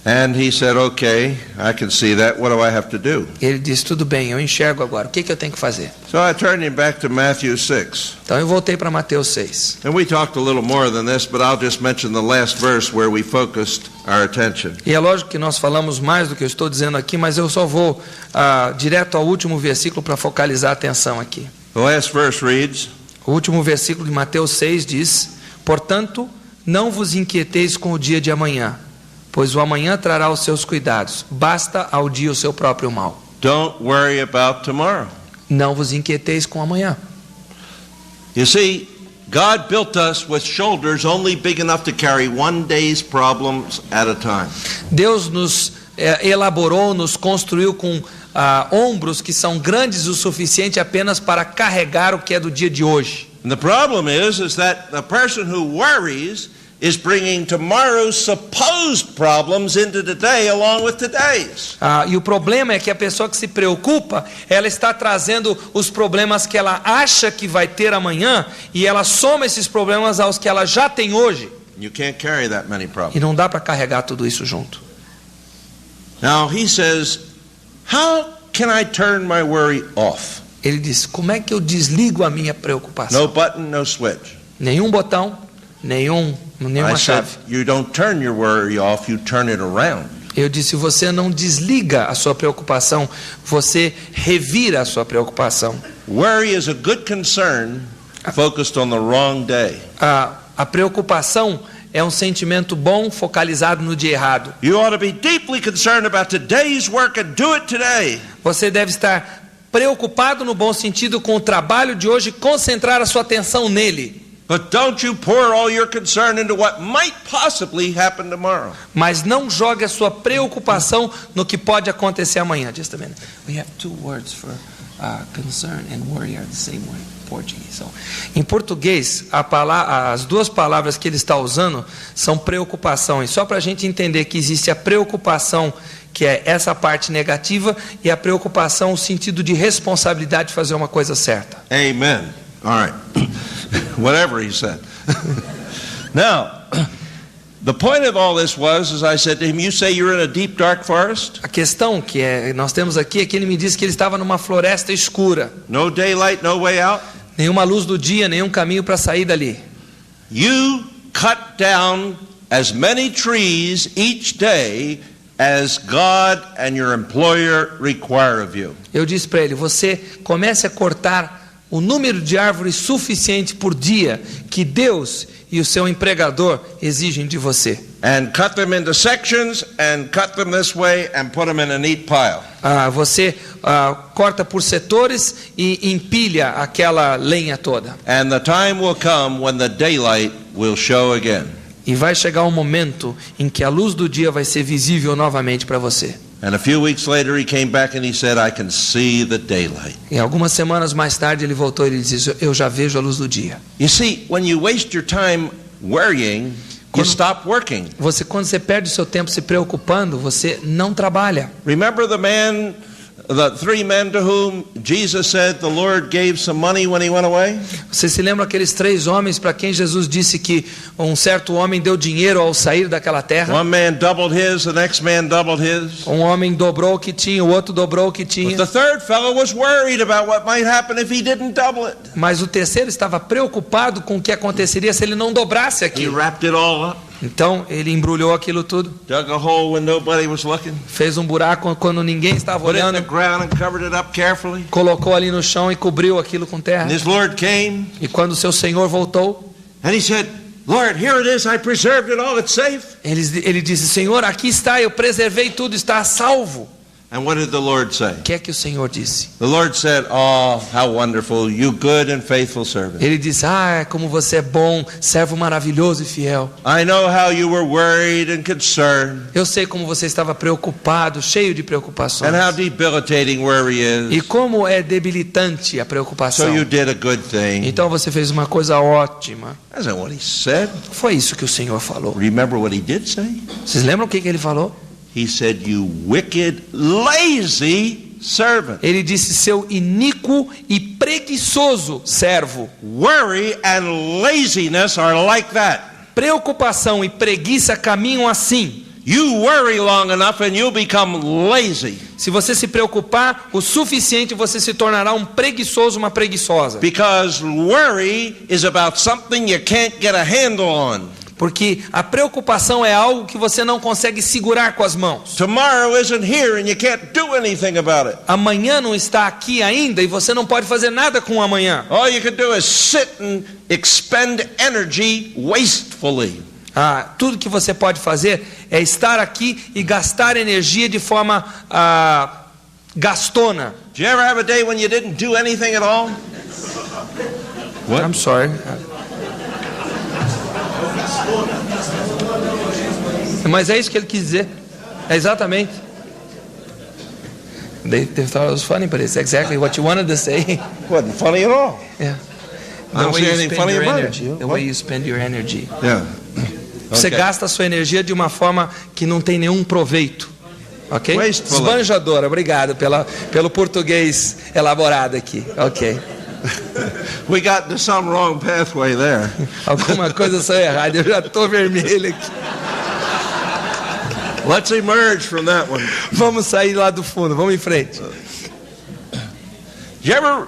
And he said, okay, I can see that. What do I have to do? Ele disse, tudo bem, eu enxergo agora. O que eu tenho que fazer? So I turned him back to Matthew 6. Então eu voltei para Mateus 6. And we talked a little more than this, but I'll just mention the last verse where we focused our attention. E é lógico que nós falamos mais do que eu estou dizendo aqui, mas eu só vou direto ao último versículo para focalizar a atenção aqui. The last verse reads, O último versículo de Mateus 6 diz, portanto, não vos inquieteis com o dia de amanhã, pois o amanhã trará os seus cuidados. Basta ao dia o seu próprio mal. don't worry about tomorrow. Não vos inquieteis com amanhã. You see, God built us with shoulders only big enough to carry one day's problems at a time. Deus nos elaborou, nos construiu com ombros que são grandes o suficiente apenas para carregar o que é do dia de hoje. And the problem is that the person who worries is bringing tomorrow's supposed problems into today along with today's. E o problema é que a pessoa que se preocupa, ela está trazendo os problemas que ela acha que vai ter amanhã e ela soma esses problemas aos que ela já tem hoje. You can't carry that many problems. E não dá para carregar tudo isso junto. Now he says, how can I turn my worry off? Ele diz, como é que eu desligo a minha preocupação? No button, no switch. Nenhum botão, nenhuma I said, chave. you don't turn your worry off, you turn it around. Eu disse, você não desliga a sua preocupação, você revira a sua preocupação. Worry is a good concern focused on the wrong day. A preocupação é um sentimento bom focalizado no dia errado. You ought to be deeply concerned about today's work and do it today. Você deve estar preocupado no bom sentido com o trabalho de hoje e concentrar a sua atenção nele. But don't you pour all your concern into what might possibly happen tomorrow. Mas não jogue a sua preocupação no que pode acontecer amanhã. Just a minute. We have two words for concern and worry are the same way. Português. So, em português, as duas palavras que ele está usando são preocupação. E só para a gente entender que existe a preocupação, que é essa parte negativa, e a preocupação, o sentido de responsabilidade de fazer uma coisa certa. Amen. All right. Whatever he said. Now, the point of all this was, as I said to him, you say you're in a deep, dark forest? A questão que nós temos aqui é que ele me disse que ele estava numa floresta escura. No daylight, no way out? Nenhuma luz do dia, nenhum caminho para sair dali. You cut down as many trees each day as God and your employer require of you. Eu disse para ele, você comece a cortar o número de árvores suficiente por dia que Deus e o seu empregador exigem de você. And cut them into sections and cut them this way and put them in a neat pile. Você corta por setores e empilha aquela lenha toda. And the time will come when the daylight will show again. E vai chegar um momento em que a luz do dia vai ser visível novamente para você. And a few weeks later he came back and he said, I can see the daylight. E algumas semanas mais tarde ele voltou e ele disse, eu já vejo a luz do dia. You see, when you waste your time worrying, you stop working. Quando você perde o seu tempo se preocupando, você não trabalha. Remember the three men to whom Jesus said the Lord gave some money when he went away? Você se lembra aqueles 3 homens para quem Jesus disse que um certo homem deu dinheiro ao sair daquela terra? One man doubled his, the next man doubled his. Um homem dobrou o que tinha, o outro dobrou o que tinha. But the third fellow was worried about what might happen if he didn't double it. Mas o terceiro estava preocupado com o que aconteceria se ele não dobrasse He aquilo. wrapped it all up. Então ele embrulhou aquilo tudo. Dug a hole when nobody was looking. Fez um buraco quando ninguém estava Put it in olhando. the ground and covered it up carefully. Colocou ali no chão e cobriu aquilo com terra. And his Lord came E quando o seu Senhor voltou, and he said, Lord, here it is, I preserved it all, it's safe. ele disse, Senhor, aqui está, eu preservei tudo, está a salvo. And what did the Lord say? O que é que o Senhor disse? The Lord said, oh, how wonderful, you good and faithful servant. Ele disse, como você é bom, servo maravilhoso e fiel. I know how you were worried and concerned, Eu sei como você estava preocupado, cheio de preocupações. and how debilitating worry E is. como é debilitante a So preocupação. you did a good thing. Então você fez uma coisa ótima. That's not what he said. Foi isso que o Senhor falou. Remember what he did say? Vocês lembram o que ele falou? He said, you wicked, lazy servant. Ele disse, seu iníquo e preguiçoso servo. Worry and laziness are like that. Preocupação e preguiça caminham assim. You worry long enough and you'll become lazy. Se você se preocupar o suficiente, você se tornará um preguiçoso, uma preguiçosa. Because worry is about something you can't get a handle on. Porque a preocupação é algo que você não consegue segurar com as mãos. Tomorrow isn't here and you can't do anything about it. Amanhã não está aqui ainda e você não pode fazer nada com o amanhã. All you can do is sit and expend energy wastefully. Tudo que você pode fazer é estar aqui e gastar energia de forma gastona. Did you ever have a day when you didn't do anything at all? What? I'm sorry. Mas é isso que ele quis dizer. É exatamente. They thought it was funny, but it's exactly what you wanted to say. Wasn't funny at all. Yeah. I don't see anything funny about it. The way you spend your energy. Yeah. Você gasta a sua energia de uma forma que não tem nenhum proveito. Ok? Esbanjadora, obrigado pelo português elaborado aqui. Ok. We got to some wrong pathway there. Alguma coisa saiu errada, eu já estou vermelho aqui. Let's emerge from that one. Vamos sair lá do fundo, vamos em frente. Did you ever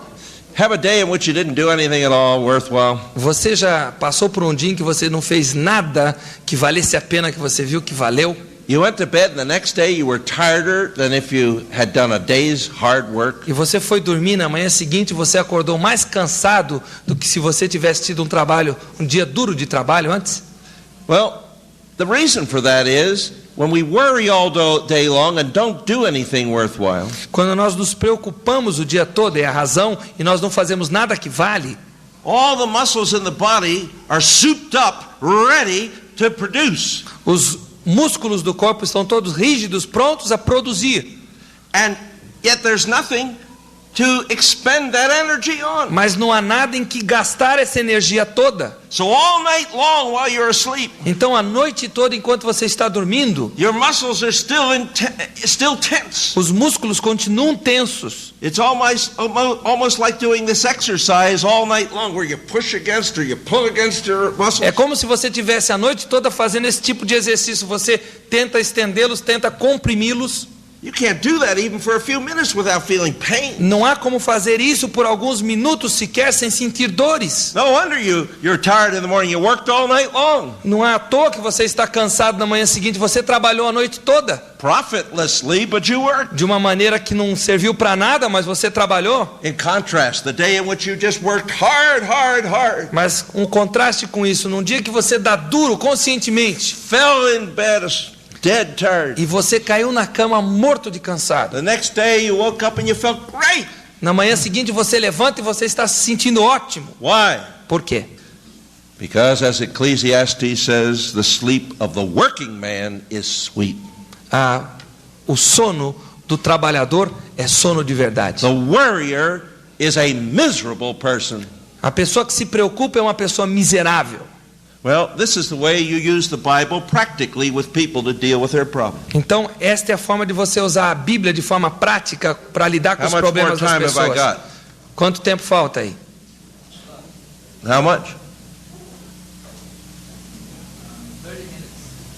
have a day in which you didn't do anything at all worthwhile? Você já passou por um dia em que você não fez nada que valesse a pena, que você viu que valeu? You went to bed and the next day you were tireder than if you had done a day's hard work. E você foi dormir, na manhã seguinte você acordou mais cansado do que se você tivesse tido um dia duro de trabalho antes? Well, the reason for that is when we worry all day long and don't do anything worthwhile. Quando nós nos preocupamos o dia todo, é a razão, e nós não fazemos nada que vale. All the muscles in the body are souped up, ready to produce. Os músculos do corpo estão todos rígidos, prontos a produzir. And yet there's nothing to expend that energy on. Mas não há nada em que gastar essa energia toda. So all night long while you're asleep, então a noite toda enquanto você está dormindo, your muscles are still tense. Os músculos continuam tensos. It's almost like doing this exercise all night long where you push against or you pull against your muscles. É como se você tivesse a noite toda fazendo esse tipo de exercício, você tenta estendê-los, tenta comprimi-los. You can't do that even for a few minutes without feeling pain. Não há como fazer isso por alguns minutos sequer sem sentir dores. No wonder you're tired in the morning. You worked all night long. Não é à toa que você está cansado na manhã seguinte. Você trabalhou a noite toda. Profitlessly, but you worked. De uma maneira que não serviu para nada, mas você trabalhou. In contrast, the day in which you just worked hard. Mas um contraste com isso, num dia que você dá duro conscientemente, fell in bed dead tired. E você caiu na cama morto de cansado. The next day you woke up and you felt great. Na manhã seguinte você levanta e você está se sentindo ótimo. Why? Por quê? Because as Ecclesiastes says, the sleep of the working man is sweet. O sono do trabalhador é sono de verdade. The worrier is a miserable person. A pessoa que se preocupa é uma pessoa miserável. Well, this is the way you use the Bible practically with people to deal with their problems. Então, esta é a forma de você usar a Bíblia de forma prática para lidar com os problemas das pessoas. Quanto tempo falta aí? How much?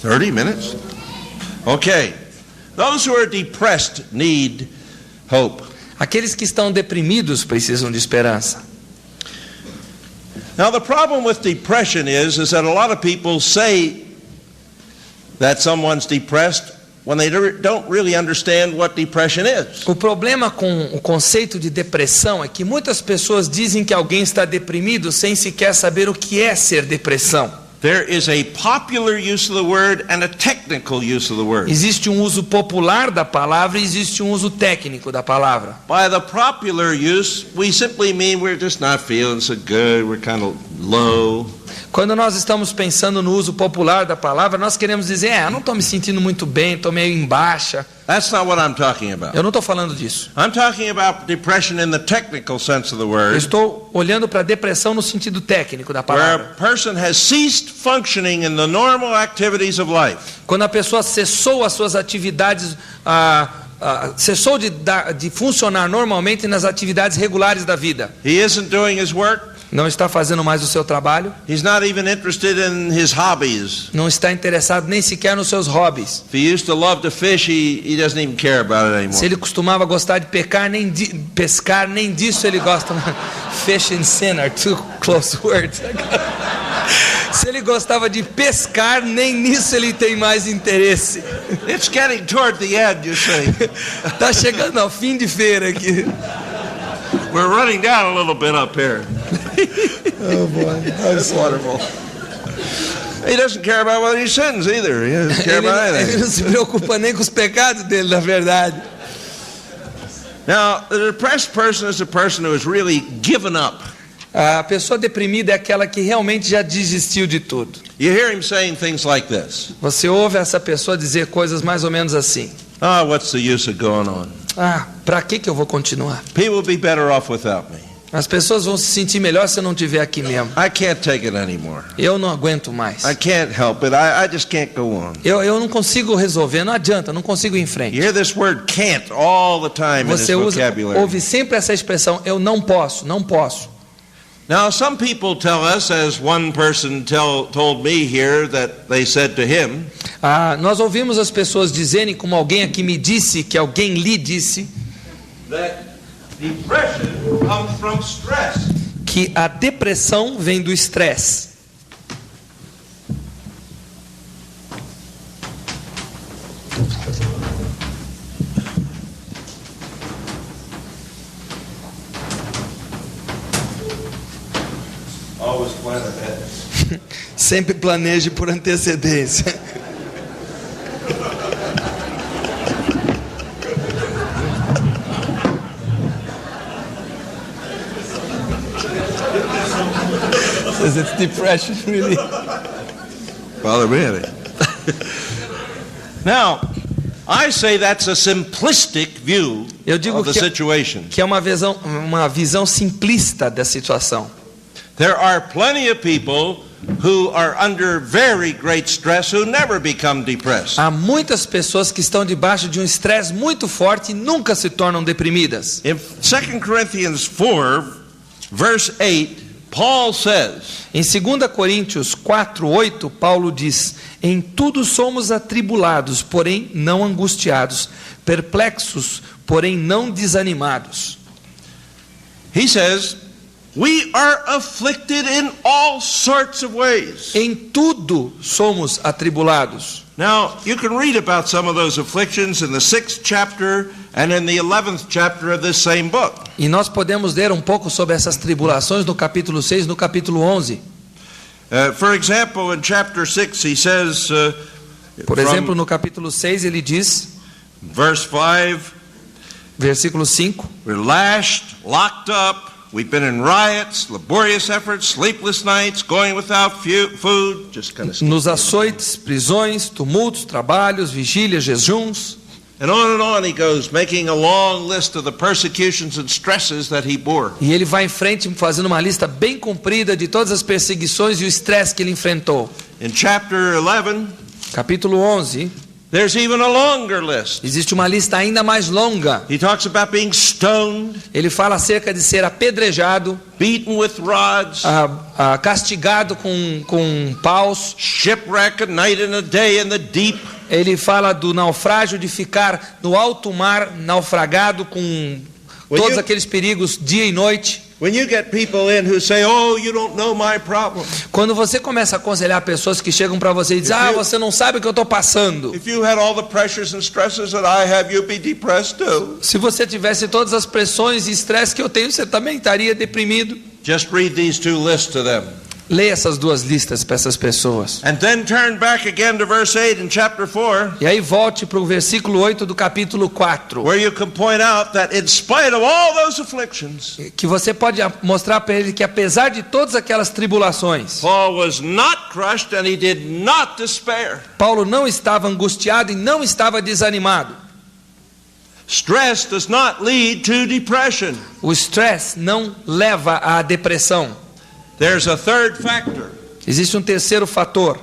30 minutes. Okay. Those who are depressed need hope. Aqueles que estão deprimidos precisam de esperança. Now the problem with depression is that a lot of people say that someone's depressed when they don't really understand what depression is. O problema com o conceito de depressão é que muitas pessoas dizem que alguém está deprimido sem sequer saber o que é ser depressão. There is a popular use of the word and a technical use of the word. Existe um uso popular da palavra e existe um uso técnico da palavra. By the popular use, we simply mean we're just not feeling so good, we're kind of low. Quando nós estamos pensando no uso popular da palavra, nós queremos dizer, eu não estou me sentindo muito bem, estou meio em baixa. That's not what I'm talking about. Eu não estou falando disso. I'm talking about depression in the technical sense of the word. Eu estou olhando para a depressão no sentido técnico da palavra. Where a person has ceased functioning in the normal activities of life. Quando a pessoa cessou as suas atividades, cessou de funcionar normalmente nas atividades regulares da vida. He isn't doing his work. Não está fazendo mais o seu trabalho. He's not even interested in his hobbies. Não está interessado nem sequer nos seus hobbies. If he used to love to fish, he doesn't even care about it anymore. Se ele costumava gostar de pescar, nem disso ele gosta. Fish and sin are two close words. Se ele gostava de pescar, nem nisso ele tem mais interesse. It's getting toward the end, you say. Tá chegando ao fim de feira aqui. We're running down a little bit up here. Oh boy, that's wonderful. He doesn't care about whether he sins either. He doesn't care about anything. Ele não se preocupa nem com os pecados dele, na verdade. Now, the depressed person is a person who has really given up. A pessoa deprimida é aquela que realmente já desistiu de tudo. You hear him saying things like this. Você ouve essa pessoa dizer coisas mais ou menos assim. What's the use of going on? Para que eu vou continuar? People will be better off without me. As pessoas vão se sentir melhor se eu não estiver aqui mesmo. I can't take it anymore. Eu não aguento mais. I can't help it. I just can't go on. Eu não consigo resolver, não adianta, não consigo ir em frente. You hear this word can't all the time in this Você vocabulary. ouve sempre essa expressão, eu não posso, não posso. Now, some people tell us, as one person told me here, that they said to him, nós ouvimos as pessoas dizerem, como alguém aqui me disse, que alguém lhe disse, that depression comes from stress. Que a depressão vem do estresse. Always plan ahead. Sempre planeje por antecedência. Is it depression really? Father really. Now, I say that's a simplistic view Eu digo of the situation. que é uma visão simplista da situação. There are plenty of people who are under very great stress who never become depressed. Há muitas pessoas que estão debaixo de um estresse muito forte e nunca se tornam deprimidas. In 2 Corinthians 4, verse 8, Paul says, Em 2 Coríntios 4:8, Paulo diz: em tudo somos atribulados, porém não angustiados, perplexos, porém não desanimados. he says, we are afflicted in all sorts of ways. Em tudo somos atribulados. Now, you can read about some of those afflictions in the 6th chapter and in the 11th chapter of this same book. E nós podemos ler um pouco sobre essas tribulações no capítulo 6 e no capítulo 11. For example, in chapter 6 he says, Por exemplo, no capítulo 6 ele diz, verse 5, versículo 5, we're lashed, locked up, we've been in riots, laborious efforts, sleepless nights, going without food, just kind of nos açoites, prisões, tumultos, trabalhos, vigílias, jejuns. and on he goes, making a long list of the persecutions and stresses that he bore. E ele vai em frente fazendo uma lista bem comprida de todas as perseguições e o estresse que ele enfrentou. In chapter 11, Capítulo 11, there's even a longer list. existe uma lista ainda mais longa. He talks about being stoned, Ele fala acerca de ser apedrejado, beaten with rods, castigado com paus. shipwreck a night and a day in the deep. Ele fala do naufrágio, de ficar no alto mar, naufragado com todos aqueles perigos dia e noite. When you get people in who say, "Oh, you don't know my problem." Quando você começa a aconselhar pessoas que chegam para você e dizem, você não sabe o que eu estou passando. If you had all the pressures and stresses that I have, you'd be depressed too. Se você tivesse todas as pressões e estresse que eu tenho, você também estaria deprimido. Just read these two lists to them. Leia essas duas listas para essas pessoas. And then turn back again to verse 8 in chapter 4. E aí volte para o versículo 8 do capítulo 4. Where you can point out that in spite of all those afflictions, Que você pode mostrar para ele que apesar de todas aquelas tribulações, Paul was not crushed and he did not despair. Paulo não estava angustiado e não estava desanimado. Stress does not lead to depression. O estresse não leva à depressão. There's a third factor. Existe um terceiro fator.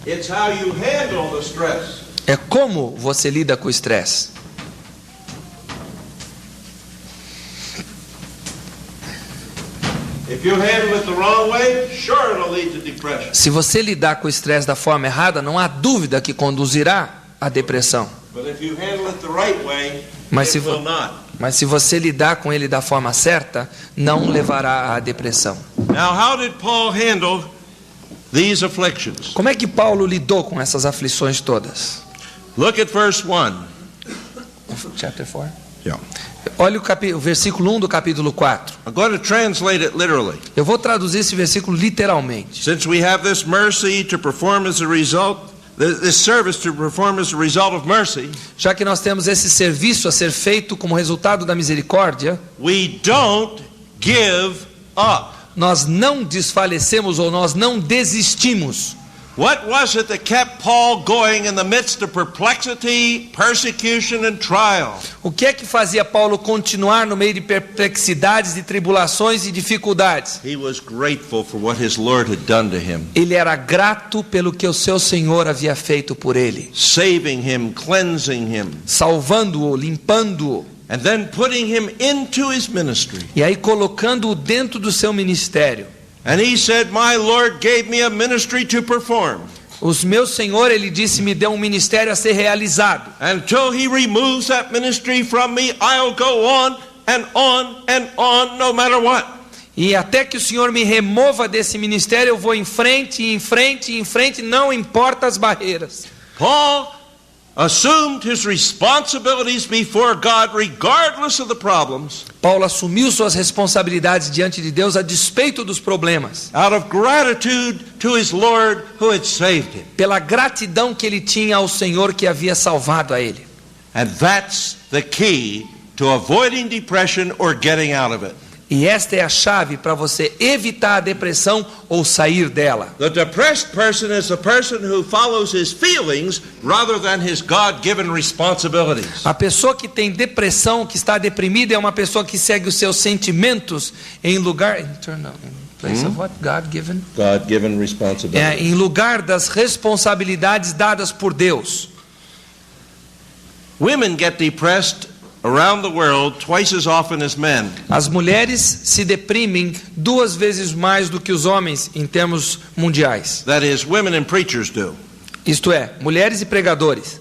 It's how you handle the stress. É como você lida com o estresse. If you handle it the wrong way, sure it'll lead to depression. Se você lidar com o estresse da forma errada, não há dúvida que conduzirá à depressão. But if you handle it the right way, Mas it will not. Mas se você lidar com ele da forma certa, não levará à depressão. Now, how did Paul handle these afflictions? Como é que Paulo lidou com essas aflições todas? Look at verse 1. Chapter 4. Yeah. Olha o versículo 1 do capítulo 4. I'm going to translate it literally. Eu vou traduzir esse versículo literalmente. Since we have this mercy to perform as a result, this service to perform as a result of mercy, Já que nós temos esse serviço a ser feito como resultado da misericórdia, we don't give up. nós não desfalecemos ou nós não desistimos. What was it that kept Paul going in the midst of perplexity, persecution and trial? O que é que fazia Paulo continuar no meio de perplexidades, de tribulações e dificuldades? He was grateful for what his Lord had done to him. Ele era grato pelo que o seu Senhor havia feito por ele, Saving him, cleansing him, salvando-o, limpando-o, and then putting him into his ministry. e aí colocando-o dentro do seu ministério. And he said, my Lord gave me a ministry to perform. O meu Senhor, ele disse, me deu um ministério a ser realizado. Until he removes that ministry from me, I'll go on and on and on, no matter what. E até que o Senhor me remova desse ministério, eu vou em frente, em frente, em frente, não importa as barreiras. Paul assumed his responsibilities before God regardless of the problems. Paulo assumiu suas responsabilidades diante de Deus a despeito dos problemas, Out of gratitude to his Lord who had saved him. pela gratidão que ele tinha ao Senhor que havia salvado a ele. And that's the key to avoiding depression or getting out of it. E esta é a chave para você evitar a depressão ou sair dela. The depressed person is the person who follows his feelings rather than his God-given responsibilities. A pessoa que tem depressão, que está deprimida, é uma pessoa que segue os seus sentimentos em lugar place of what? God-given? God-given responsibilities. Em lugar das responsabilidades dadas por Deus. Women get depressed around the world twice as often as men. As mulheres se deprimem 2 vezes mais do que os homens em termos mundiais. That is, women and preachers do. Isto é, mulheres e pregadores.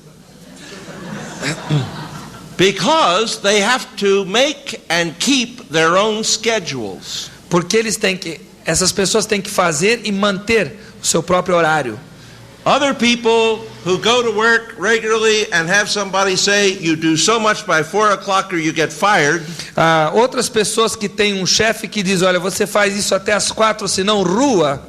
Because they have to make and keep their own schedules. Porque essas pessoas têm que fazer e manter o seu próprio horário. Other people who go to work regularly and have somebody say, you do so much by 4 o'clock or you get fired. Outras pessoas que têm um chefe que diz, olha, você faz isso até as 4, senão rua.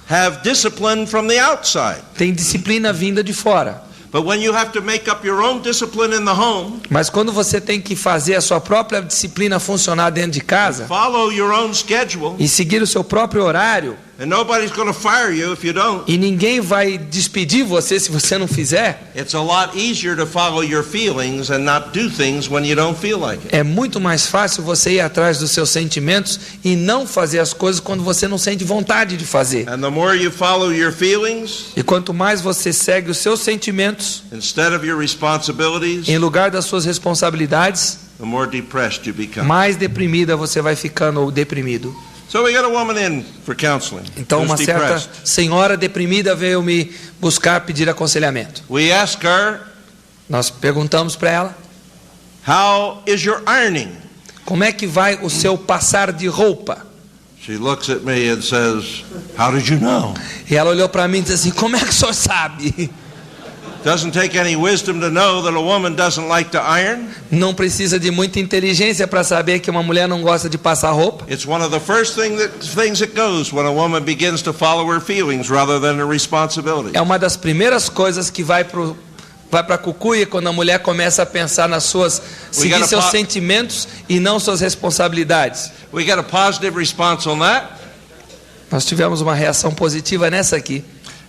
Have discipline from the outside. Tem disciplina vinda de fora. But when you have to make up your own discipline in the home, mas quando você tem que fazer a sua própria disciplina funcionar dentro de casa, follow your own schedule, e seguir o seu próprio horário, and nobody's going to fire you if you don't. E ninguém vai despedir você se você não fizer. It's a lot easier to follow your feelings and not do things when you don't feel like it. É muito mais fácil você ir atrás dos seus sentimentos e não fazer as coisas quando você não sente vontade de fazer. And the more you follow your feelings, e quanto mais você segue os seus sentimentos, instead of your responsibilities, em lugar das suas responsabilidades, the more depressed you become. mais deprimida você vai ficando ou deprimido. So we got a woman in for counseling. Então uma certa senhora deprimida veio me buscar pedir aconselhamento. We ask her, nós perguntamos para ela, how is your ironing? Como é que vai o seu passar de roupa? She looks at me and says, how did you know? E ela olhou para mim e disse assim, como é que o senhor sabe? Doesn't take any wisdom to know that a woman doesn't like to iron. Não precisa de muita inteligência para saber que uma mulher não gosta de passar roupa. It's one of the first things that goes when a woman begins to follow her feelings rather than her responsibilities. É uma das primeiras coisas que vai para a cucuia quando a mulher começa a pensar nas suas seguir seus sentimentos e não suas responsabilidades. We got a positive response on that. Nós tivemos uma reação positiva nessa aqui.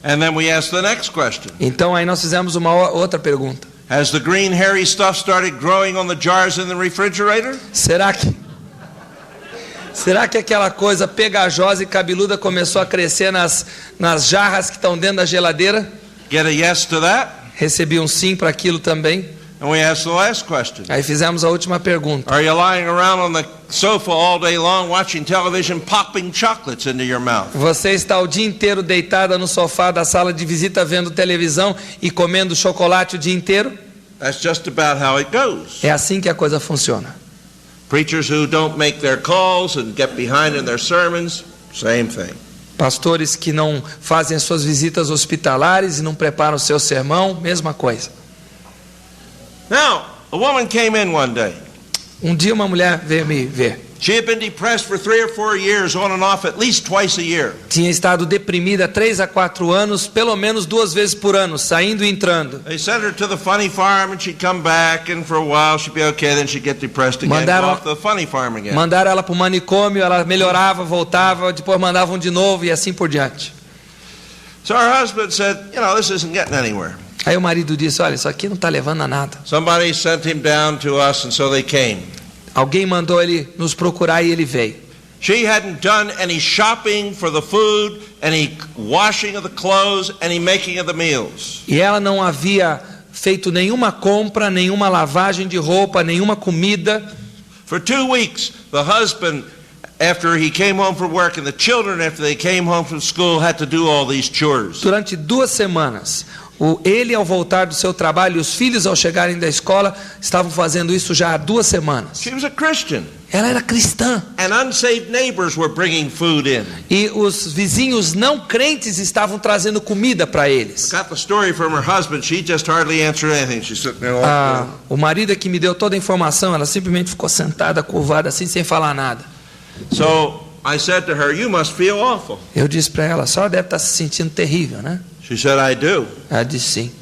And then we ask the next question. Então aí nós fizemos uma outra pergunta. Has the green hairy stuff started growing on the jars in the refrigerator? Será que aquela coisa pegajosa e cabeluda começou a crescer nas jarras que estão dentro da geladeira? Get a yes to that? Recebi um sim para aquilo também. And we ask the last question. Aí fizemos a última pergunta. Are you lying around on the sofa all day long watching television, popping chocolates into your mouth? Você está o dia inteiro deitada no sofá da sala de visita vendo televisão e comendo chocolate o dia inteiro? That's just about how it goes. É assim que a coisa funciona. Preachers who don't make their calls and get behind in their sermons, same thing. Pastores que não fazem suas visitas hospitalares e não preparam o seu sermão, mesma coisa. Now, a woman came in one day. Um dia uma mulher veio me ver. She had been depressed for 3 or 4 years, on and off, at least twice a year. Tinha estado deprimida 3 a 4 anos, pelo menos 2 vezes por ano, saindo e entrando. They sent her to the funny farm and she'd come back, and for a while she'd be okay, then she'd get depressed again, go off to the funny farm again. Mandaram ela para o manicômio, ela melhorava, voltava, depois mandavam de novo e assim por diante. So her husband said, this isn't getting anywhere. Aí o marido disse, olha, isso aqui não está levando a nada. Somebody sent him down to us, and so they came. Alguém mandou ele nos procurar e ele veio. She hadn't done any shopping for the food, any washing of the clothes, any making of the meals. E ela não havia feito nenhuma compra, nenhuma lavagem de roupa, nenhuma comida. For 2 weeks, the husband, after he came home from work, and the children, after they came home from school, had to do all these chores. Durante 2 semanas, ele ao voltar do seu trabalho e os filhos ao chegarem da escola estavam fazendo isso já há 2 semanas. She was a Christian. Ela era cristã. And unsaved neighbors were bringing food in. E os vizinhos não crentes estavam trazendo comida para eles. Got the story from her husband. She just hardly answered anything. She's sitting there like that. O marido é que me deu toda a informação. Ela simplesmente ficou sentada, curvada assim, sem falar nada. So I said to her, "You must feel awful." Eu disse para ela, a senhora deve estar se sentindo terrível, né? She said, "I do." Ela disse sim.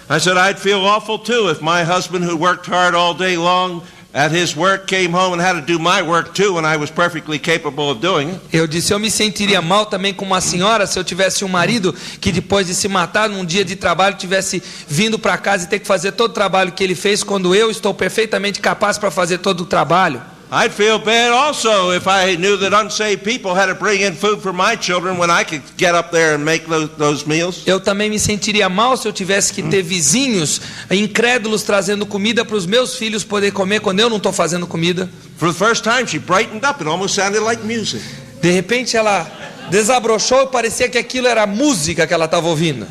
I said, "I'd feel awful too if my husband, who worked hard all day long at his work, came home and had to do my work too, when I was perfectly capable of doing it." Eu disse, eu me sentiria mal também como uma senhora se eu tivesse um marido que depois de se matar num dia de trabalho tivesse vindo para casa e ter que fazer todo o trabalho que ele fez quando eu estou perfeitamente capaz para fazer todo o trabalho. I'd feel bad also if I knew that unsaved people had to bring in food for my children when I could get up there and make those meals. Eu também me sentiria mal se eu tivesse que ter vizinhos incrédulos trazendo comida para os meus filhos poder comer quando eu não estou fazendo comida. For the first time she brightened up. It almost sounded like music. De repente ela desabrochou e parecia que aquilo era música que ela estava ouvindo.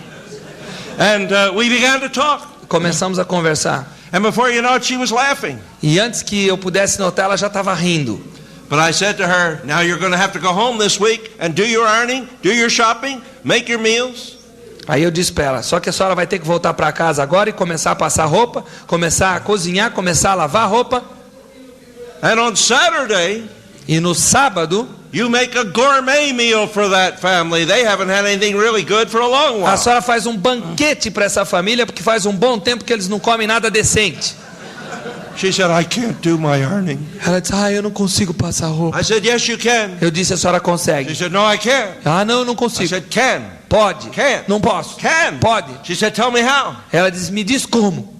And we began to talk. Começamos a conversar. And before you know it, she was laughing. E antes que eu pudesse notar, ela já estava rindo. But I said to her, "Now you're going to have to go home this week and do your earning, do your shopping, make your meals." Aí eu disse para ela, só que a senhora vai ter que voltar para casa agora e começar a passar roupa, começar a cozinhar, começar a lavar roupa. And on Saturday, e no sábado, you make a gourmet meal for that family. They haven't had anything really good for a long while. A senhora faz um banquete para essa família porque faz um bom tempo que eles não comem nada decente. She said, "I can't do my earning." Ela disse, eu não consigo passar roupa. I said, "Yes, you can." Eu disse, a senhora consegue. She said, "No, I can't." Não, eu não I consigo. said, "Can." Pode. Can. Não posso. Can. Pode. She said, "Tell me how." Ela disse, me diz como.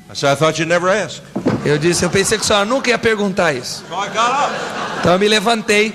I said, "I thought you'd never ask." Eu disse, eu pensei que a senhora nunca ia perguntar isso. So I got up. Então eu me levantei.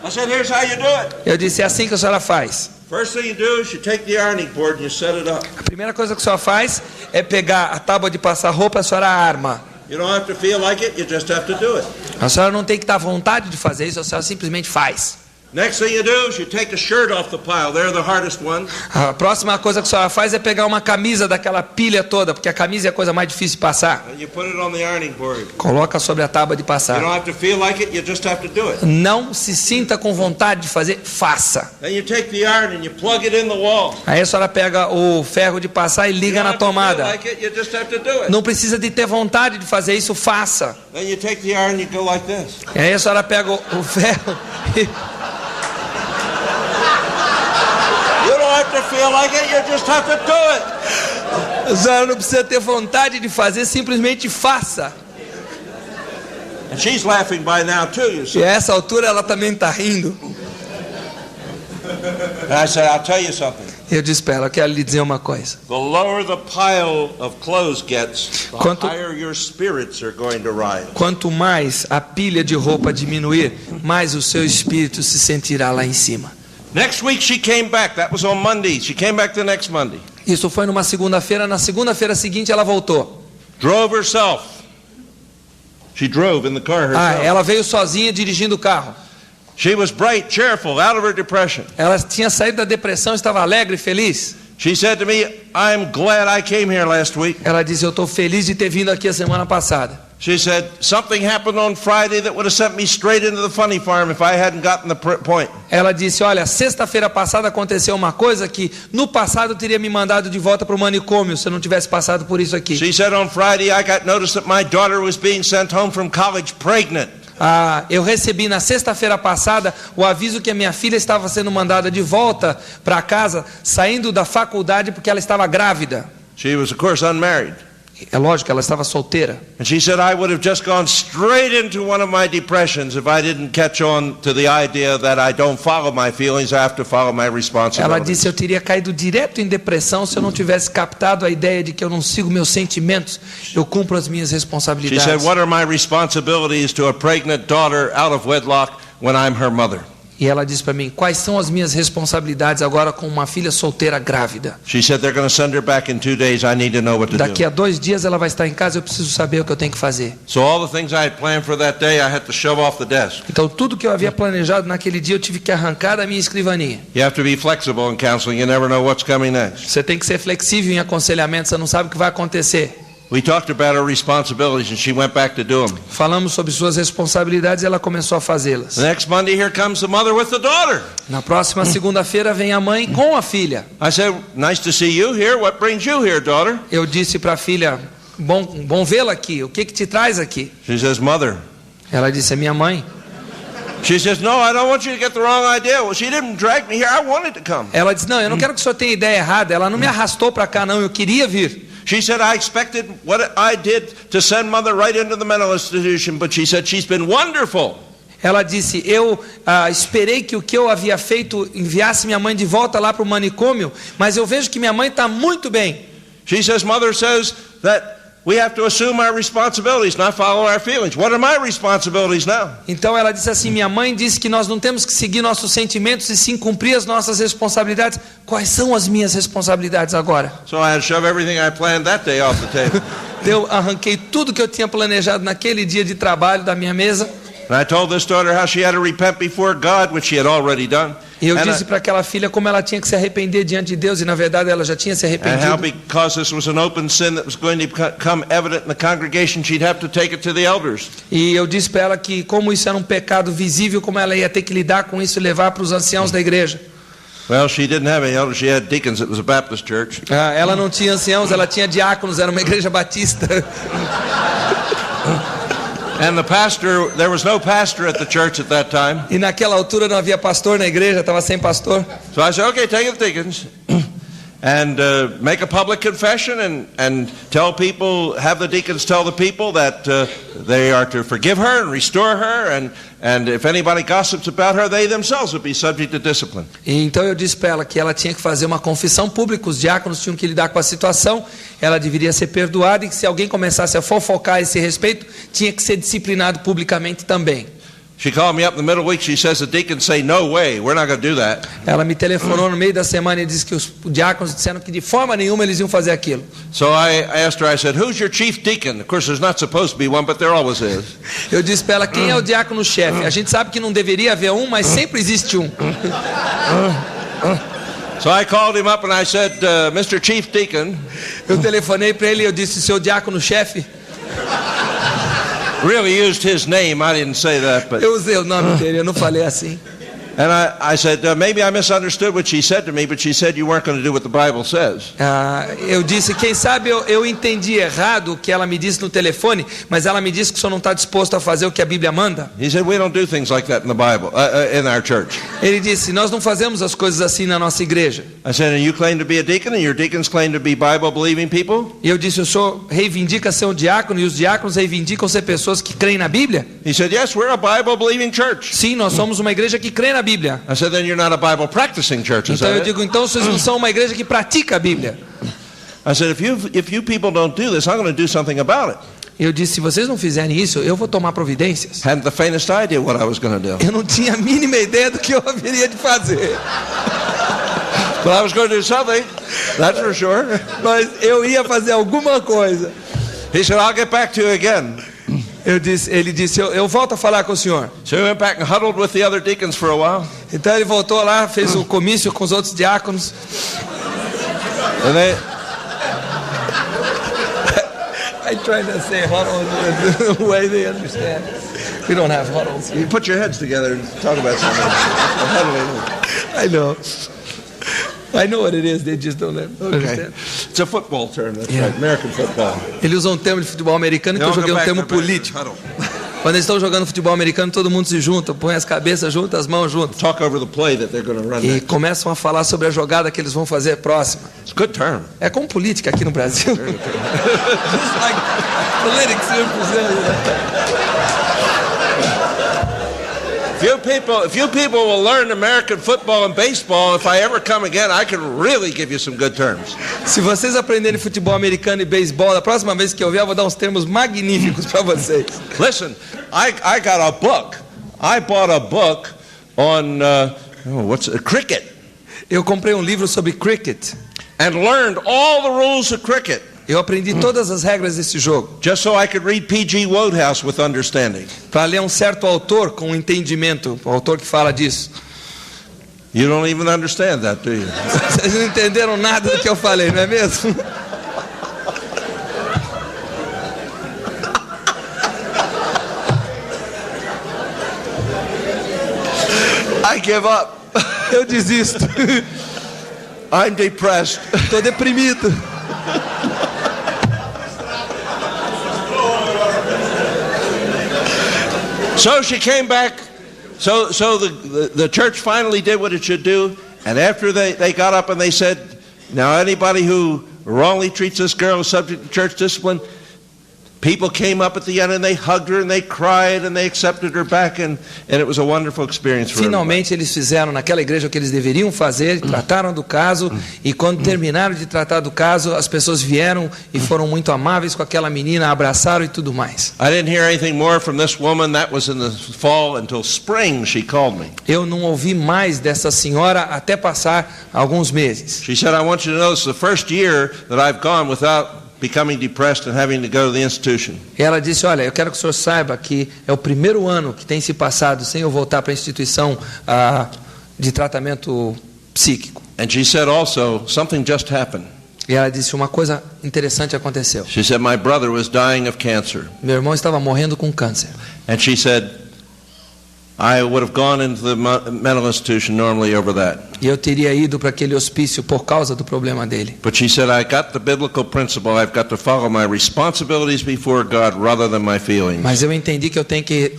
I said, "Here's how you do it." Eu disse, é assim que a senhora faz. First thing you do is you take the ironing board and you set it up. A primeira coisa que a senhora faz é pegar a tábua de passar roupa, a senhora arma. You don't have to feel like it, you just have to do it. A senhora não tem que estar à vontade de fazer isso, a senhora simplesmente faz. Next thing you do is you take the shirt off the pile. They're the hardest ones. A próxima coisa que a senhora faz é pegar uma camisa daquela pilha toda, porque a camisa é a coisa mais difícil de passar. And you put it on the ironing board. Coloca sobre a tábua de You passar. don't have to feel like it, you just have to do it. Não se sinta com vontade de fazer, faça. Then you take the iron and you plug it in the wall. Aí a senhora pega o ferro de passar e liga na tomada. Like it, you just have to do it. Não precisa de ter vontade de fazer isso, faça. Then you take the iron and you go like this. E aí a senhora pega o ferro e... You don't have to feel like it, you just have to do it. A senhora não precisa ter vontade de fazer, simplesmente faça. And she's laughing by now too, you see. E a essa altura ela também está rindo. And I said, "I'll tell you something. Eu disse para ela, quero lhe dizer uma coisa. The lower the pile of clothes gets, the Quanto- higher your spirits are going to rise." Quanto mais a pilha de roupa diminuir, mais o seu espírito se sentirá lá em cima. Next week she came back. That was on Monday. She came back the next Monday. Isso foi numa segunda-feira, na segunda-feira seguinte ela voltou. Drove herself. She drove in the car herself. Ela veio sozinha dirigindo o carro. She was bright, cheerful, out of her depression. Ela tinha saído da depressão, estava alegre e feliz. She said to me, "I'm glad I came here last week." Ela disse, eu estou feliz de ter vindo aqui a semana passada. She said, "Something happened on Friday that would have sent me straight into the funny farm if I hadn't gotten the point." Ela disse, olha, sexta-feira passada aconteceu uma coisa que no passado teria me mandado de volta para o manicômio se eu não tivesse passado por isso aqui. She said, "On Friday I got notice that my daughter was being sent home from college pregnant." Eu recebi na sexta-feira passada o aviso que a minha filha estava sendo mandada de volta para casa, saindo da faculdade porque ela estava grávida. She was, of course, unmarried. É lógico, ela estava solteira. And she said, I would have just gone straight into one of my depressions if I didn't catch on to the idea that I don't follow my feelings, I have to follow my Ela responsibilities. disse, eu teria caído direto em depressão se eu não tivesse captado a ideia de que eu não sigo meus sentimentos, eu cumpro as minhas She responsabilidades. said, what are my responsibilities to a pregnant daughter out of wedlock when I'm her mother? E ela disse para mim, quais são as minhas responsabilidades agora com uma filha solteira grávida? She said, they're going to send her back in 2 days. I need to know what to Daqui do. a 2 dias ela vai estar em casa, eu preciso saber o que eu tenho que fazer. So all the things I had planned for that day, I had to shove off the desk. Então tudo que eu havia planejado naquele dia eu tive que arrancar da minha escrivaninha. You have to be flexible in counseling. You never know what's coming next. Você tem que ser flexível em aconselhamento, você não sabe o que vai acontecer. We talked about her responsibilities, and she went back to do them. Falamos sobre suas responsabilidades e ela começou a fazê-las. The next Monday, here comes the mother with the daughter. Na próxima segunda-feira vem a mãe com a filha. I said, nice to see you here. What brings you here, daughter? Eu disse para a filha, bom vê-la aqui, o que te traz aqui? She says, mother. Ela disse, é minha mãe. She says, no, I don't want you to get the wrong idea. Well, she didn't drag me here. I wanted to come. Ela disse, não, eu não quero que o senhor tenha ideia errada, ela não me arrastou para cá não, eu queria vir. She said, I expected what I did to send mother right into the mental institution, but she said, she's been wonderful. Ela disse, eu esperei que o que eu havia feito enviasse minha mãe de volta lá para o manicômio, mas eu vejo que minha mãe está muito bem. She says, mother says that we have to assume our responsibilities, not follow our feelings. What are my responsibilities now? Então ela disse assim, minha mãe disse que nós não temos que seguir nossos sentimentos e sim cumprir as nossas responsabilidades. Quais são as minhas responsabilidades agora? So I had to shove everything I planned that day off the table. Eu arranquei tudo que eu tinha planejado naquele dia de trabalho da minha mesa. And I told this daughter how she had to repent before God, which she had already done. E eu disse para aquela filha como ela tinha que se arrepender diante de Deus, e na verdade ela já tinha se And how arrependido. because this was an open sin that was going to become evident in the congregation, she'd have to take it to the elders. E eu disse para ela que como isso era um pecado visível, como ela ia ter que lidar com isso e levar para os anciãos da igreja. Well, she didn't have any elders, she had deacons. It was a Baptist church. Ela não tinha anciãos, ela tinha diáconos, era uma igreja batista. And the pastor, there was no pastor at the church at that time. E naquela altura não havia pastor na igreja, estava sem pastor. So I said, okay, take it to the deacons and make a public confession and tell people, have the deacons tell the people that they are to forgive her and restore her, and if anybody gossips about her, they themselves would be subject to discipline. E então eu disse para ela que ela tinha que fazer uma confissão pública, os diáconos tinham que lidar com a situação, ela deveria ser perdoada e que se alguém começasse a fofocar a esse respeito, tinha que ser disciplinado publicamente também. She called me up in the middle of the week. She says the deacons say, no way, we're not going to do that. Ela me telefonou no meio da semana e disse que os diáconos disseram que de forma nenhuma eles iam fazer aquilo. So I asked her, I said, who's your chief deacon? Of course, there's not supposed to be one, but there always is. Eu disse para ela, quem é o diácono-chefe? A gente sabe que não deveria haver um, mas sempre existe um. So I called him up and I said, Mr. Chief Deacon. Eu telefonei para ele e eu disse, seu diácono-chefe? Really used his name. I didn't say that, but. Eu usei o nome dele, eu não falei assim. And I said, maybe I misunderstood what she said to me, but she said you weren't going to do what the Bible says. Eu disse, quem sabe eu entendi errado o que ela me disse no telefone, mas ela me disse que o senhor não está disposto a fazer o que a Bíblia manda. He said, we don't do things like that in the Bible, in our church. Ele disse, nós não fazemos as coisas assim na nossa igreja. I said, and you claim to be a deacon, and your deacons claim to be Bible-believing people? E eu disse, o senhor reivindica ser um diácono e os diáconos reivindicam ser pessoas que creem na Bíblia? He said, yes, we're a Bible-believing church. Sim, nós somos uma igreja que crê na Bíblia. I said, then you're not a Bible-practicing church, is Então that eu digo, então vocês não são uma igreja que pratica a Bíblia. I said, if you people don't do this, I'm going to do something about it. Eu disse, se vocês não fizerem isso, eu vou tomar providências. Hadn't the faintest idea what I was going to do. Eu não tinha a mínima ideia do que eu haveria de fazer. But I was going to do something, that's for sure. Mas eu ia fazer alguma coisa. He said, I'll get back to you again. Ele disse, eu volto a falar com o senhor. So he went back and huddled with the other deacons for a while. Então ele voltou lá, fez o comício com os outros diáconos. And they I try to say huddle the way they understand. We don't have huddles. you put your heads together and talk about something. I know. I know what it is, they just don't understand. It's a football term, that's Yeah. right, American football. Ele usa um termo de futebol americano que eu joguei um termo político. Huddle. Quando eles estão jogando futebol americano, todo mundo se junta, põe as cabeças juntas, as mãos juntas. Talk over the play that they're going to run E next. começam a falar sobre a jogada que eles vão fazer próxima. It's a good term. É como política aqui no Brasil. Just like politics here in Brazil. Few people will learn American football and baseball. If I ever come again, I can really give you some good terms. Se vocês aprenderem futebol americano e beisebol, da próxima vez que eu vier, eu vou dar uns termos magníficos para vocês. Listen, I got a book. I bought a book on cricket. Eu comprei um livro sobre cricket. And learned all the rules of cricket. Eu aprendi todas as regras desse jogo. Just so I could read P.G. Wodehouse with understanding. Para ler um certo autor com entendimento, o autor que fala disso. You don't even understand that, do you? Vocês não entenderam nada do que eu falei, não é mesmo? I give up. Eu desisto. I'm depressed. Estou deprimido. So she came back. So the church finally did what it should do. And after they got up and they said, now anybody who wrongly treats this girl is subject to church discipline. People came up at the end and they hugged her and they cried and they accepted her back and it was a wonderful experience for Finalmente eles fizeram naquela igreja o que eles deveriam fazer, trataram do caso e quando terminaram de tratar do caso, as pessoas vieram e foram muito amáveis com aquela menina, abraçaram e tudo mais. I didn't hear anything more from this woman. That was in the fall until spring she called me. Eu não ouvi mais dessa senhora até passar alguns meses. She said, I want you to know this is the first year that I've gone without becoming depressed and having to go to the institution. Ela disse, olha, eu quero que o senhor saiba que é o primeiro ano que tem se passado sem eu voltar para a instituição de tratamento psíquico. And she said also, something just happened. E ela disse, uma coisa interessante aconteceu. She said, my brother was dying of cancer. Meu irmão estava morrendo com câncer. And she said, I would have gone into the mental institution normally over that. E eu teria ido para aquele hospício por causa do problema dele. But she said, I got the biblical principle. I've got to follow my responsibilities before God rather than my feelings. Mas eu entendi que eu tenho que,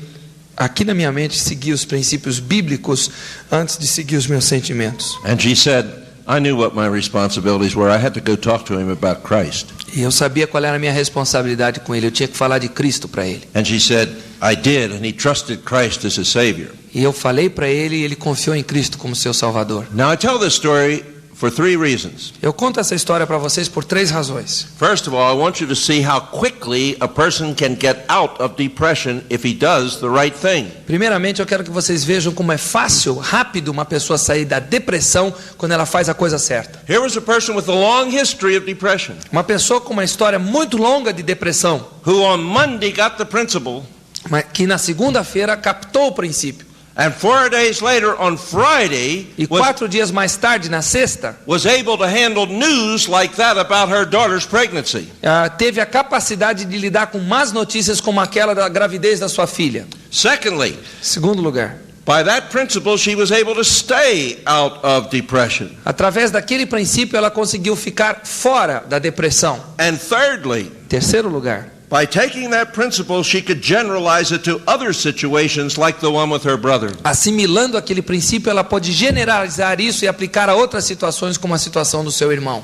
aqui na minha mente, seguir os princípios bíblicos antes de seguir os meus sentimentos. And she said, I knew what my responsibilities were. I had to go talk to him about Christ. E eu sabia qual era a minha responsabilidade com ele. Eu tinha que falar de Cristo para ele. And she said, I did, and he trusted Christ as his Savior. E eu falei para ele e ele confiou em Cristo como seu Salvador. Now I tell this story for three reasons. Eu conto essa história para vocês por três razões. First of all, I want you to see how quickly a person can get out of depression if he does the right thing. Primeiramente, eu quero que vocês vejam como é fácil, rápido uma pessoa sair da depressão quando ela faz a coisa certa. Here was a person with a long history of depression. Uma pessoa com uma história muito longa de depressão, Who on Monday got the principle. mas que na segunda-feira captou o princípio. And 4 days later, on Friday, E 4 dias mais tarde, na sexta, was able to handle news like that about her daughter's pregnancy. teve a capacidade de lidar com más notícias como aquela da gravidez da sua filha. Secondly, Segundo lugar, by that principle, she was able to stay out of depression. através daquele princípio, ela conseguiu ficar fora da depressão. And thirdly, Terceiro lugar, by taking that principle, she could generalize it to other situations like the one with her brother. assimilando aquele princípio, ela pode generalizar isso e aplicar a outras situações como a situação do seu irmão.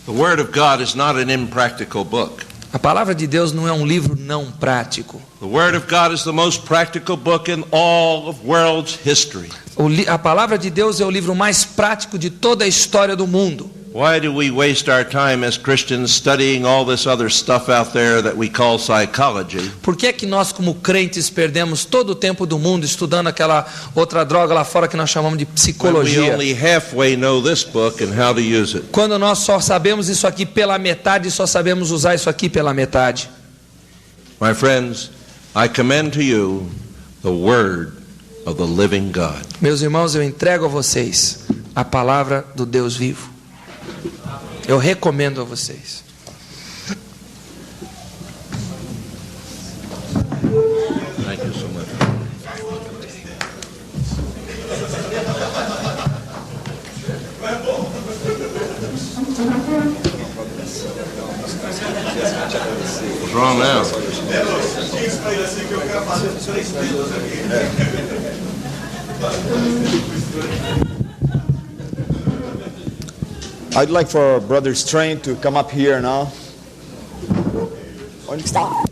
The Word of God is not an impractical book. A palavra de Deus não é um livro não prático. The Word of God is the most practical book in all of world's history. A palavra de Deus é o livro mais prático de toda a história do mundo. Why do we waste our time as Christians studying all this other stuff out there that we call psychology? Por que é que nós, como crentes, perdemos todo o tempo do mundo estudando aquela outra droga lá fora que nós chamamos de When we psicologia? only halfway know this book and how to use it. Quando nós só sabemos isso aqui pela metade e só sabemos usar isso aqui pela metade. My friends, I commend to you the Word of the living God. Meus irmãos, eu entrego a vocês a palavra do Deus vivo. Eu recomendo a vocês. Thank you so much. What's wrong now? I'd like for Brother Strain to come up here now. Onde está?